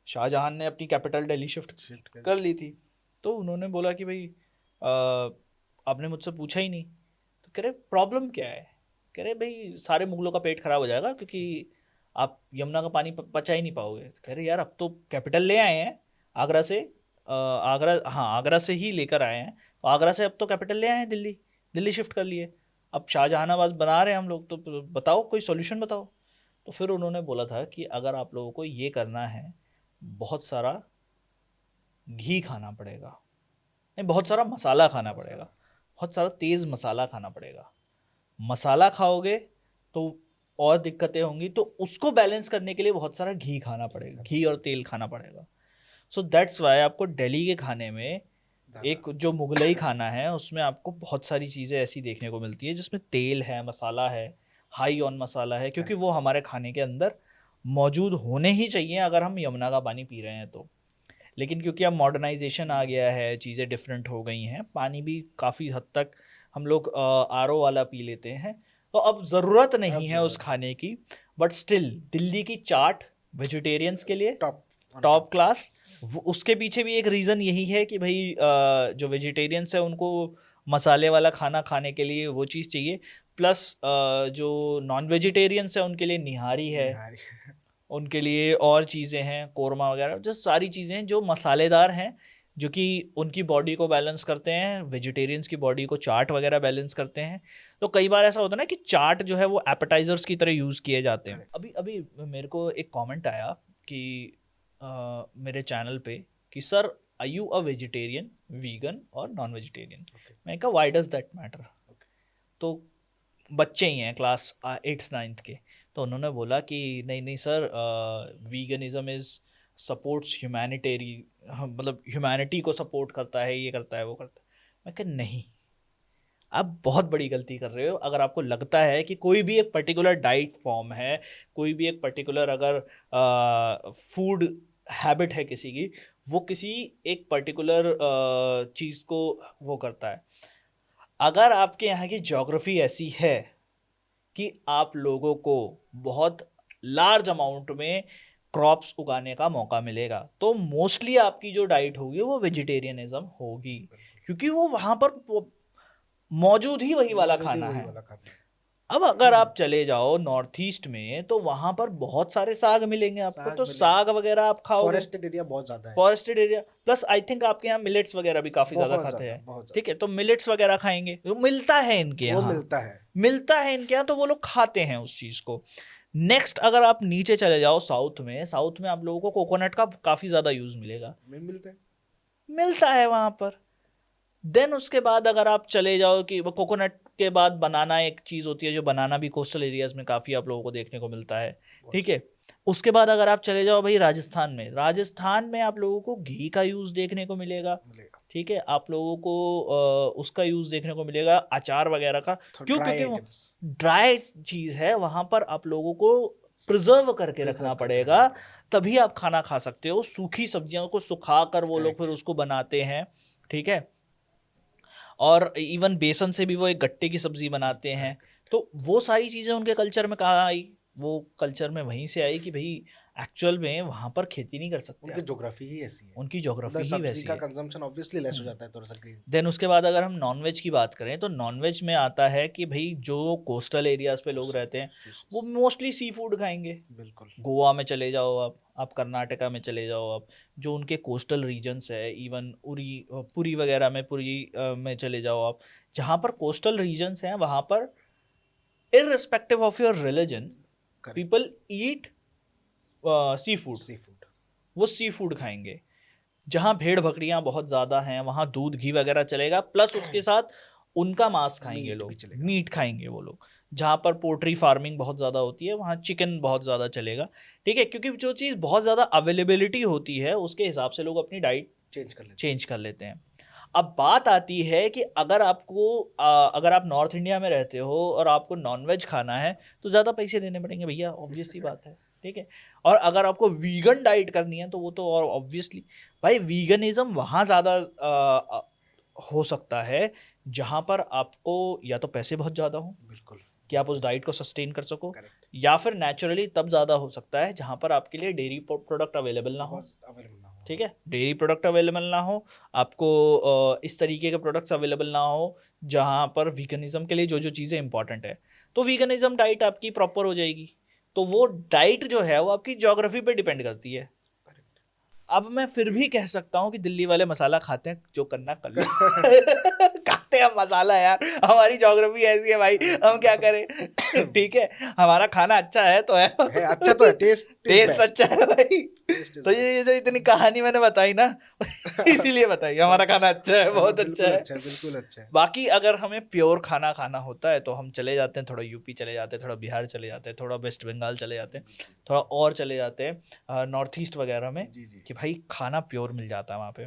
शाहजहां ने अपनी कैपिटल दिल्ली शिफ्ट कर ली थी। तो उन्होंने बोला कि भाई आपने मुझसे पूछा ही नहीं। तो कह रहे प्रॉब्लम क्या है? कह रहे भाई सारे मुगलों का पेट खराब हो जाएगा क्योंकि आप यमुना का पानी पचा ही नहीं पाओगे। कह रहे यार अब तो कैपिटल ले आए हैं आगरा से, आगरा, हाँ आगरा से ही लेकर आए हैं, तो आगरा से अब तो कैपिटल ले आए हैं दिल्ली, दिल्ली शिफ्ट कर लिए, अब शाहजहानाबाद बना रहे हैं हम लोग, तो बताओ कोई सॉल्यूशन बताओ। तो फिर उन्होंने बोला था कि अगर आप लोगों को ये करना है, बहुत सारा घी खाना पड़ेगा, नहीं बहुत सारा मसाला खाना पड़ेगा, बहुत सारा तेज़ मसाला खाना पड़ेगा। मसाला खाओगे तो और दिक्कतें होंगी, तो उसको बैलेंस करने के लिए बहुत सारा घी खाना पड़ेगा, घी और तेल खाना पड़ेगा। सो दैट्स वाई आपको दिल्ली के खाने में एक जो मुगलई खाना है उसमें आपको बहुत सारी चीज़ें ऐसी देखने को मिलती है जिसमें तेल है, मसाला है, हाई ऑन मसाला है, क्योंकि वो हमारे खाने के अंदर मौजूद होने ही चाहिए अगर हम यमुना का पानी पी रहे हैं तो। लेकिन क्योंकि अब मॉडर्नाइजेशन आ गया है, चीज़ें डिफरेंट हो गई हैं, पानी भी काफ़ी हद तक हम लोग आरओ वाला पी लेते हैं, तो अब ज़रूरत नहीं है उस खाने की। बट स्टिल दिल्ली की चाट वेजिटेरियंस के लिए टॉप क्लास। उसके पीछे भी एक रीज़न यही है कि भाई जो वेजिटेरियंस है उनको मसाले वाला खाना खाने के लिए वो चीज़ चाहिए, प्लस जो नॉन वेजिटेरियंस है उनके लिए निहारी है, उनके लिए और चीज़ें हैं, कोरमा वगैरह, जो सारी चीज़ें जो मसालेदार हैं, जो कि उनकी बॉडी को बैलेंस करते हैं, वेजिटेरियंस की बॉडी को चाट वगैरह बैलेंस करते हैं। तो कई बार ऐसा होता है ना कि चाट जो है वो एपेटाइजर्स की तरह यूज़ किए जाते हैं। अभी अभी मेरे को एक कमेंट आया कि मेरे चैनल पे कि sir are you a vegetarian, vegan और नॉन वेजिटेरियन? मैंने कहा व्हाई डज दैट मैटर? तो बच्चे ही हैं क्लास 8th 9th के, तो उन्होंने बोला कि नहीं नहीं सर, वीगनिज़म इज़ सपोर्ट्स ह्यूमैनिटेरी, मतलब ह्यूमैनिटी को सपोर्ट करता है, ये करता है वो करता है। मैं कहा नहीं, आप बहुत बड़ी गलती कर रहे हो। अगर आपको लगता है कि कोई भी एक पर्टिकुलर डाइट फॉर्म है, कोई भी एक पर्टिकुलर अगर फूड हैबिट है किसी की, वो किसी एक पर्टिकुलर चीज़ को वो करता है, अगर आपके यहाँ की ज्योग्राफी ऐसी है कि आप लोगों को बहुत लार्ज अमाउंट में क्रॉप्स उगाने का मौका मिलेगा, तो मोस्टली आपकी जो डाइट होगी वो वेजिटेरियनिज्म होगी, क्योंकि वो वहाँ पर मौजूद ही वही वाला खाना है। अब अगर आप चले जाओ नॉर्थ ईस्ट में तो वहां पर बहुत सारे साग मिलेंगे आपको, तो साग वगैरह आप खाओगे, फॉरेस्टेड एरिया बहुत ज्यादा है, forested area, plus I think आपके यहाँ मिलेट्स वगैरह भी काफी ज्यादा खाते हैं, ठीक है। तो मिलेट्स वगैरह खाएंगे, वो मिलता है इनके यहाँ, मिलता है इनके यहाँ, तो वो लोग खाते हैं उस चीज को। नेक्स्ट अगर आप नीचे चले जाओ साउथ में, साउथ में आप लोगों को कोकोनट का काफी ज्यादा यूज मिलेगा, मिलता है वहां पर। देन उसके बाद अगर आप चले जाओ कि वो कोकोनट के बाद बनाना एक चीज़ होती है, जो बनाना भी कोस्टल एरियाज़ में काफ़ी आप लोगों को देखने को मिलता है, ठीक है। उसके बाद अगर आप चले जाओ भाई राजस्थान में, राजस्थान में आप लोगों को घी का यूज़ देखने को मिलेगा, ठीक है। आप लोगों को उसका यूज़ देखने को मिलेगा, अचार वगैरह का, क्यों? क्योंकि वो ड्राई चीज़ है, वहाँ पर आप लोगों को प्रिजर्व करके रखना पड़ेगा, तभी आप खाना खा सकते हो। सूखी सब्जियों को सुखा कर वो लोग फिर उसको बनाते हैं, ठीक है। और इवन बेसन से भी वो एक गट्टे की सब्जी बनाते हैं। तो वो सारी चीज़ें उनके कल्चर में कहाँ आई? वो कल्चर में वहीं से आई कि भाई एक्चुअल में वहाँ पर खेती नहीं कर सकते उनकी ज्योग्राफी ही ऐसी है, उनकी ज्योग्राफी ही वैसी का है। कंजम्पशन ऑब्वियसली लेस हो जाता है थोड़ा सा ग्रीन। देन उसके बाद अगर हम नॉनवेज की बात करें तो नॉनवेज में आता है कि भाई जो कोस्टल एरियाज पे लोग रहते हैं वो मोस्टली सी फूड खाएंगे। बिल्कुल। गोवा में चले जाओ आप कर्नाटका में चले जाओ, आप जो उनके कोस्टल रीजन्स है, इवन पुरी वगैरह में, पुरी में चले जाओ आप, जहाँ पर कोस्टल रीजन्स हैं वहाँ पर irrespective of your religion people eat seafood. वो सी फूड खाएंगे। जहाँ भेड़ बकरियाँ बहुत ज़्यादा हैं वहाँ दूध घी वगैरह चलेगा, प्लस उसके साथ उनका मांस खाएंगे लोग, मीट खाएंगे वो लोग। जहाँ पर पोल्ट्री फार्मिंग बहुत ज़्यादा होती है वहाँ चिकन बहुत ज़्यादा चलेगा, ठीक है, क्योंकि जो चीज़ बहुत ज़्यादा अवेलेबिलिटी होती है उसके हिसाब से लोग अपनी डाइट चेंज कर लेते हैं। अब बात आती है कि अगर आप नॉर्थ इंडिया में रहते हो और आपको नॉनवेज खाना है तो ज़्यादा पैसे देने पड़ेंगे भैया, ऑब्वियस सी बात है, ठीक है। और अगर आपको वीगन डाइट करनी है तो वो तो और ऑब्वियसली भाई वीगनिज्म वहाँ ज़्यादा हो सकता है जहाँ पर आपको या तो पैसे बहुत ज़्यादा हो, बिल्कुल, कि आप उस डाइट को सस्टेन कर सको, या फिर नेचुरली तब ज़्यादा हो सकता है जहाँ पर आपके लिए डेयरी प्रोडक्ट अवेलेबल ना हो, ठीक है, डेयरी प्रोडक्ट अवेलेबल ना हो, आपको इस तरीके के प्रोडक्ट्स अवेलेबल ना हो जहाँ पर वीगनिज्म के लिए जो जो चीज़ें इंपॉर्टेंट है, तो वीगनिज्म डाइट आपकी प्रॉपर हो जाएगी। तो वो डाइट जो है वो आपकी ज्योग्राफी पे डिपेंड करती है। अब मैं फिर भी कह सकता हूँ कि दिल्ली वाले मसाला खाते हैं, जो करना कर लो खाते हैं मसाला यार, हमारी ज्योग्राफी ऐसी है भाई, हम क्या करें ठीक है, हमारा खाना अच्छा है तो है अच्छा तो है, टेस्ट अच्छा है भाई। तो ये जो इतनी कहानी मैंने बताई ना इसीलिए बताई, हमारा खाना अच्छा है, बहुत अच्छा है, बिल्कुल अच्छा है। बाकी अगर हमें प्योर खाना खाना होता है तो हम चले जाते हैं, थोड़ा यूपी चले जाते हैं, थोड़ा बिहार चले जाते हैं, थोड़ा वेस्ट बंगाल चले जाते हैं, थोड़ा और चले जाते हैं नॉर्थ ईस्ट वगैरह में, कि भाई खाना प्योर मिल जाता है वहाँ पे।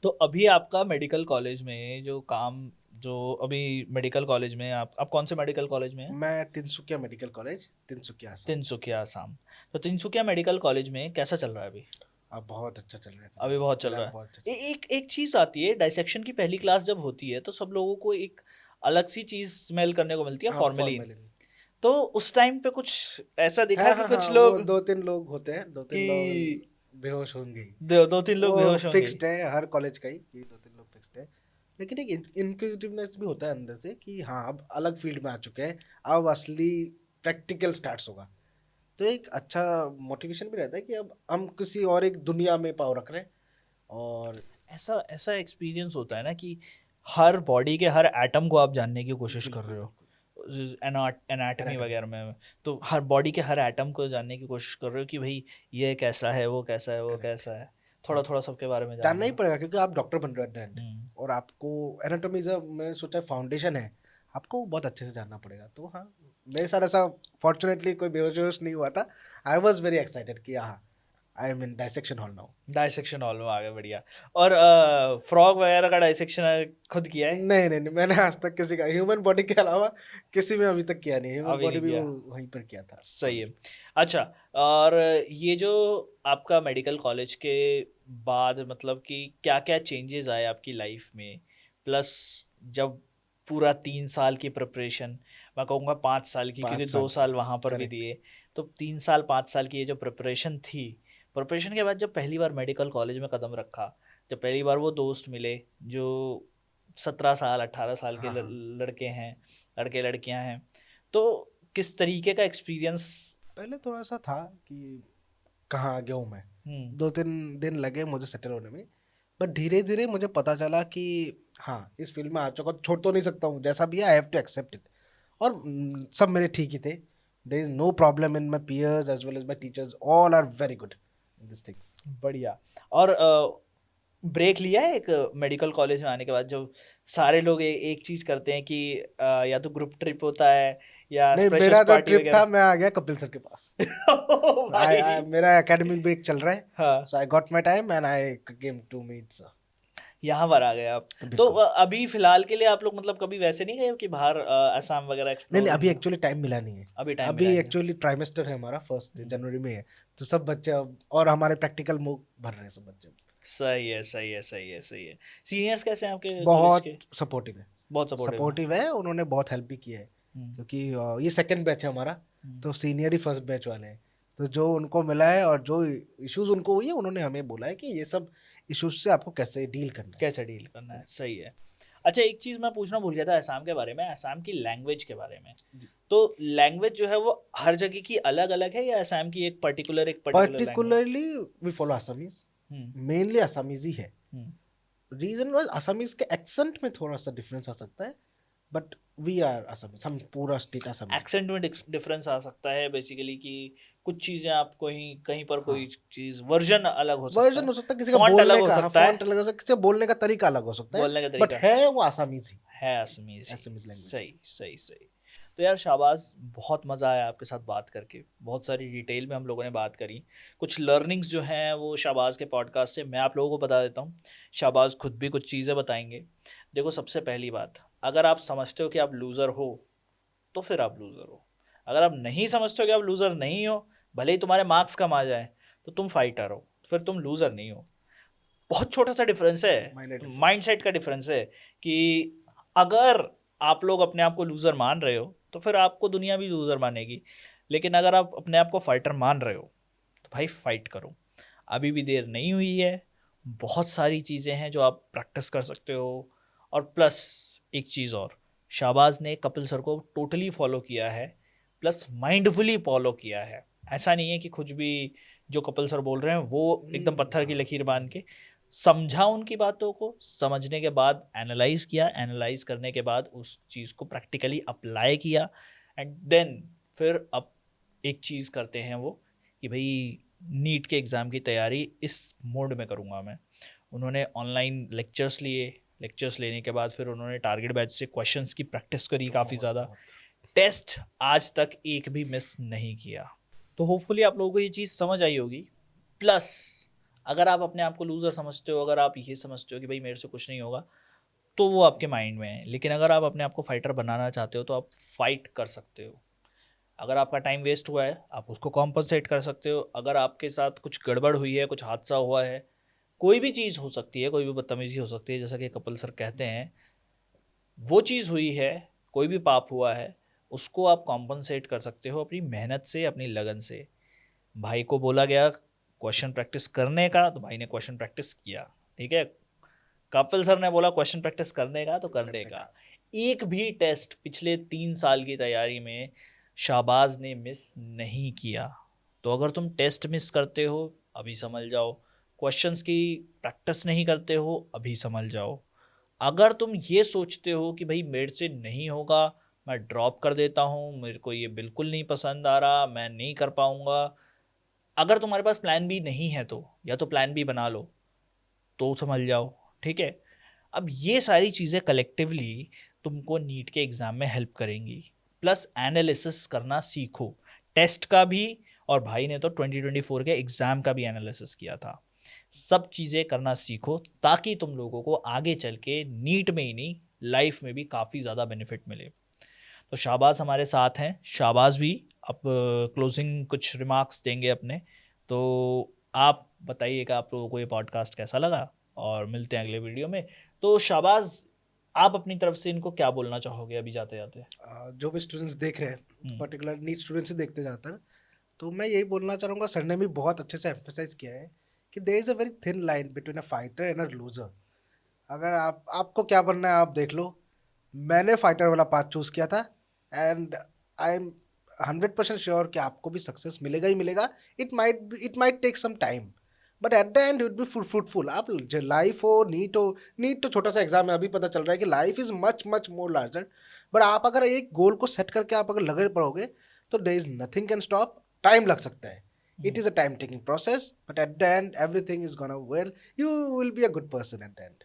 तो अभी आपका मेडिकल कॉलेज में जो अभी मेडिकल कॉलेज में आप कौन से मेडिकल कॉलेज में हैं? मैं तिनसुकिया मेडिकल कॉलेज, तिनसुकिया आसाम। तो तिनसुकिया मेडिकल कॉलेज में कैसा चल रहा है अभी? अब बहुत अच्छा चल रहा है, अभी बहुत चल रहा है। एक चीज़ आती है, डाइसेक्शन की पहली क्लास जब होती है तो सब लोगों को एक अलग सी चीज़ स्मेल करने को मिलती है, फॉर्मेलिन। तो उस टाइम पे कुछ ऐसा दिखा कि कुछ लोग, दो तीन लोग होते हैं, दो तीन लोग बेहोश होंगे, दो तीन लोग बेहोश होंगे, फिक्स्ड है हर कॉलेज का ही, दो तीन लोग फिक्स्ड है। लेकिन एक इनक्विजिटिवनेस भी होता है अंदर से कि हाँ अब अलग फील्ड में आ चुके हैं, अब असली प्रैक्टिकल स्टार्ट्स होगा, तो एक अच्छा मोटिवेशन भी रहता है कि अब हम किसी और एक दुनिया में पाँव रख रहे हैं। और ऐसा एक्सपीरियंस होता है ना कि हर बॉडी के हर एटम को आप जानने की कोशिश कर रहे हो, एनाटॉमी वगैरह में, तो हर बॉडी के हर एटम को जानने की कोशिश कर रहे हो कि भाई ये कैसा है, वो कैसा है, वो कैसा है, थोड़ा थोड़ा सबके बारे में जानना ही पड़ेगा, क्योंकि आप डॉक्टर बन रहे हो और आपको एनाटॉमी मैं सोचा फाउंडेशन है, आपको बहुत अच्छे से जानना पड़ेगा। तो हाँ, मेरे साथ ऐसा फॉर्चुनेटली कोई बेहोश नहीं हुआ था। आई वॉज वेरी एक्साइटेड कि हाँ I am in dissection hall now. Dissection hall में आ गए, बढ़िया। और फ्रॉग वगैरह का डाइसेक्शन खुद किया है? नहीं, मैंने आज तक किसी का ह्यूमन बॉडी के अलावा किसी में अभी तक किया नहीं। ह्यूमन बॉडी भी वहीं पर किया था। सही है। अच्छा, और ये जो आपका मेडिकल कॉलेज के बाद मतलब कि क्या क्या चेंजेस आए आपकी लाइफ में, प्लस जब पूरा 3 साल की प्रिपरेशन, मैं कहूँगा 5 साल की, क्योंकि 2 साल वहाँ पर भी दिए, तो 3 साल 5 साल की ये जो प्रिपरेशन थी, प्रिपरेशन के बाद जब पहली बार मेडिकल कॉलेज में कदम रखा, जब पहली बार वो दोस्त मिले जो 17 साल 18 साल के लड़के हैं, लड़के लड़कियां हैं, तो किस तरीके का एक्सपीरियंस? पहले थोड़ा सा था कि कहाँ आ गया हूँ मैं, 2-3 दिन लगे मुझे सेटल होने में, बट धीरे धीरे मुझे पता चला कि हाँ इस फील्ड में आ चुका, छोड़ तो नहीं सकता हूँ, जैसा भी है I have to accept it. और सब मेरे ठीक ही थे, there is no problem in my peers as well as my teachers, all are very good in this things. बढ़िया। और ब्रेक लिया है एक मेडिकल कॉलेज में आने के बाद? जो सारे लोग एक चीज करते हैं कि या तो ग्रुप ट्रिप होता है या नहीं, मेरा जो ट्रिप था मैं आ गया कपिल सर के पास मेरा एकेडमिक ब्रेक चल रहा है, so I got my time and I came to meet sir. यहाँ पर आ गए आप। तो अभी फिलहाल के लिए आप लोग मतलब कभी वैसे नहीं गए कि बाहर असम वगैरह एक्सप्लोर? नहीं, अभी एक्चुअली टाइम मिला नहीं है, अभी एक्चुअली ट्राइमेस्टर है हमारा, 1 जनवरी में है, तो सब बच्चे और हमारे प्रैक्टिकल मूव भर रहे हैं सब बच्चे। सही है, सही है, सही है, सही है। सीनियर्स कैसे हैं आपके? बहुत कॉलेज के? सपोर्टिव है, बहुत सपोर्टिव है, उन्होंने बहुत हेल्प भी किया है, क्योंकि ये सेकंड बैच है हमारा, तो सीनियर ही फर्स्ट बैच वाले हैं, तो जो उनको मिला है और जो इश्यूज उनको हुई है उन्होंने हमें बोला है कि ये सब इश्यूज से आपको कैसे डील करना है। सही है। अच्छा, एक चीज़ मैं पूछना भूल गया था असम के बारे में, असम की लैंग्वेज के बारे में। तो लैंग्वेज जो है वो हर जगह की अलग अलग है या असम की एक particularly we follow Assamese, mainly Assamese ही है। रीजन वाज असमीज के एक्सेंट में थोड़ा सा डिफरेंस आ सकता है, बट वी आर असमीज, हम पूरा स्टेट असमीज। एक्सेंट में डिफरेंस आ सकता है बेसिकली कि कुछ चीजें आप कहीं पर कोई चीज वर्जन अलग हो सकता है, किसी का बोलने अलग हो का सकता है, फॉन्ट अलग हो सकता है, किसी का बोलने का तरीका अलग हो सकता है, बोलने का तरीका बट है वो असमीज ही है, असमीज लैंग्वेज। सही सही सही। तो यार शाहबाज, बहुत मज़ा आया आपके साथ बात करके, बहुत सारी डिटेल में हम लोगों ने बात करी। कुछ लर्निंग्स जो हैं वो शाहबाज के पॉडकास्ट से मैं आप लोगों को बता देता हूँ, शाहबाज खुद भी कुछ चीज़ें बताएंगे। देखो, सबसे पहली बात, अगर आप समझते हो कि आप लूज़र हो तो फिर आप लूज़र हो। अगर आप नहीं समझते हो कि आप लूज़र नहीं हो, भले ही तुम्हारे मार्क्स कम आ जाए, तो तुम फाइटर हो, फिर तुम लूज़र नहीं हो। बहुत छोटा सा डिफरेंस है, माइंडसेट का डिफरेंस है कि अगर आप लोग अपने आप को लूज़र मान रहे हो तो फिर आपको दुनिया भी लूज़र मानेगी, लेकिन अगर आप अपने आप को फाइटर मान रहे हो तो भाई फाइट करो। अभी भी देर नहीं हुई है, बहुत सारी चीज़ें हैं जो आप प्रैक्टिस कर सकते हो। और प्लस एक चीज़ और, शाहबाज ने कपिल सर को टोटली फॉलो किया है, प्लस माइंडफुली फॉलो किया है। ऐसा नहीं है कि कुछ भी जो कपिल सर बोल रहे हैं वो एकदम पत्थर की लकीर बांध के समझा, उनकी बातों को समझने के बाद एनालाइज किया, एनालाइज करने के बाद उस चीज़ को प्रैक्टिकली अप्लाई किया, एंड देन फिर अब एक चीज़ करते हैं वो कि भाई नीट के एग्ज़ाम की तैयारी इस मोड में करूँगा मैं। उन्होंने ऑनलाइन लेक्चर्स लिए, लेक्चर्स लेने के बाद फिर उन्होंने टारगेट बैच से क्वेश्चंस की प्रैक्टिस करी काफ़ी ज़्यादा, टेस्ट आज तक एक भी मिस नहीं किया। तो होपफुली आप लोगों को ये चीज़ समझ आई होगी। प्लस अगर आप अपने आप को लूज़र समझते हो, अगर आप ये समझते हो कि भाई मेरे से कुछ नहीं होगा, तो वो आपके माइंड में है, लेकिन अगर आप अपने आप को फाइटर बनाना चाहते हो तो आप फाइट कर सकते हो। अगर आपका टाइम वेस्ट हुआ है आप उसको कॉम्पनसेट कर सकते हो। अगर आपके साथ कुछ गड़बड़ हुई है, कुछ हादसा हुआ है, कोई भी चीज़ हो सकती है, कोई भी बदतमीज़ी हो सकती है, जैसा कि कपिल सर कहते हैं, वो चीज़ हुई है, कोई भी पाप हुआ है, उसको आप कॉम्पनसेट कर सकते हो अपनी मेहनत से, अपनी लगन से। भाई को बोला गया क्वेश्चन प्रैक्टिस करने का, तो भाई ने क्वेश्चन प्रैक्टिस किया, ठीक है। कपिल सर ने बोला क्वेश्चन प्रैक्टिस करने का, तो करने का। एक भी टेस्ट पिछले 3 साल की तैयारी में शाहबाज ने मिस नहीं किया। तो अगर तुम टेस्ट मिस करते हो अभी समझ जाओ, क्वेश्चंस की प्रैक्टिस नहीं करते हो अभी समझ जाओ। अगर तुम ये सोचते हो कि भाई मेरे से नहीं होगा, मैं ड्रॉप कर देता हूँ, मेरे को ये बिल्कुल नहीं पसंद आ रहा, मैं नहीं कर पाऊँगा, अगर तुम्हारे पास प्लान बी नहीं है तो या तो प्लान बी बना लो, तो समझ जाओ, ठीक है। अब ये सारी चीज़ें कलेक्टिवली तुमको नीट के एग्ज़ाम में हेल्प करेंगी। प्लस एनालिसिस करना सीखो, टेस्ट का भी, और भाई ने तो 2024 के एग्ज़ाम का भी एनालिसिस किया था। सब चीज़ें करना सीखो ताकि तुम लोगों को आगे चल के नीट में ही नहीं, लाइफ में भी काफ़ी ज़्यादा बेनिफिट मिले। तो शाहबाज हमारे साथ हैं, शाहबाज भी अब क्लोजिंग कुछ रिमार्क्स देंगे अपने। तो आप बताइएगा आप लोगों को ये पॉडकास्ट कैसा लगा, और मिलते हैं अगले वीडियो में। तो शाहबाज, आप अपनी तरफ से इनको क्या बोलना चाहोगे अभी जाते जाते? जो भी स्टूडेंट्स देख रहे हैं, पर्टिकुलर नीट स्टूडेंट्स ही देखते ज़्यादातर, तो मैं यही बोलना चाहूँगा, सर ने भी बहुत अच्छे से एम्फेसाइज किया है कि there is a very thin line between a fighter and a loser. अगर आपको क्या बनना है आप देख लो। मैंने फाइटर वाला पाथ चूज़ किया था, एंड आई एम 100% श्योर कि आपको भी सक्सेस मिलेगा ही मिलेगा। It might take some time, but at the end it be fruitful. आप लाइफ हो, नीट तो छोटा सा एग्जाम है, अभी पता चल रहा है कि life is much much more larger. But आप अगर एक गोल को सेट करके आप अगर लगे पड़ोगे तो there is nothing can stop. Time लग सकता है, it is a time taking process, but at the end everything is gonna well, you will be a good person at the end.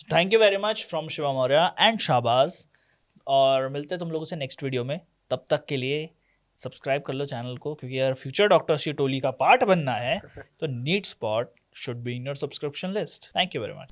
Thank you very much from Shiva Maurya and Shahbaz, और मिलते हैं तुम लोगों से next video में। तब तक के लिए सब्सक्राइब कर लो चैनल को, क्योंकि अगर फ्यूचर डॉक्टर्स की टोली का पार्ट बनना है तो NEET spot should be in your subscription list. Thank you very much.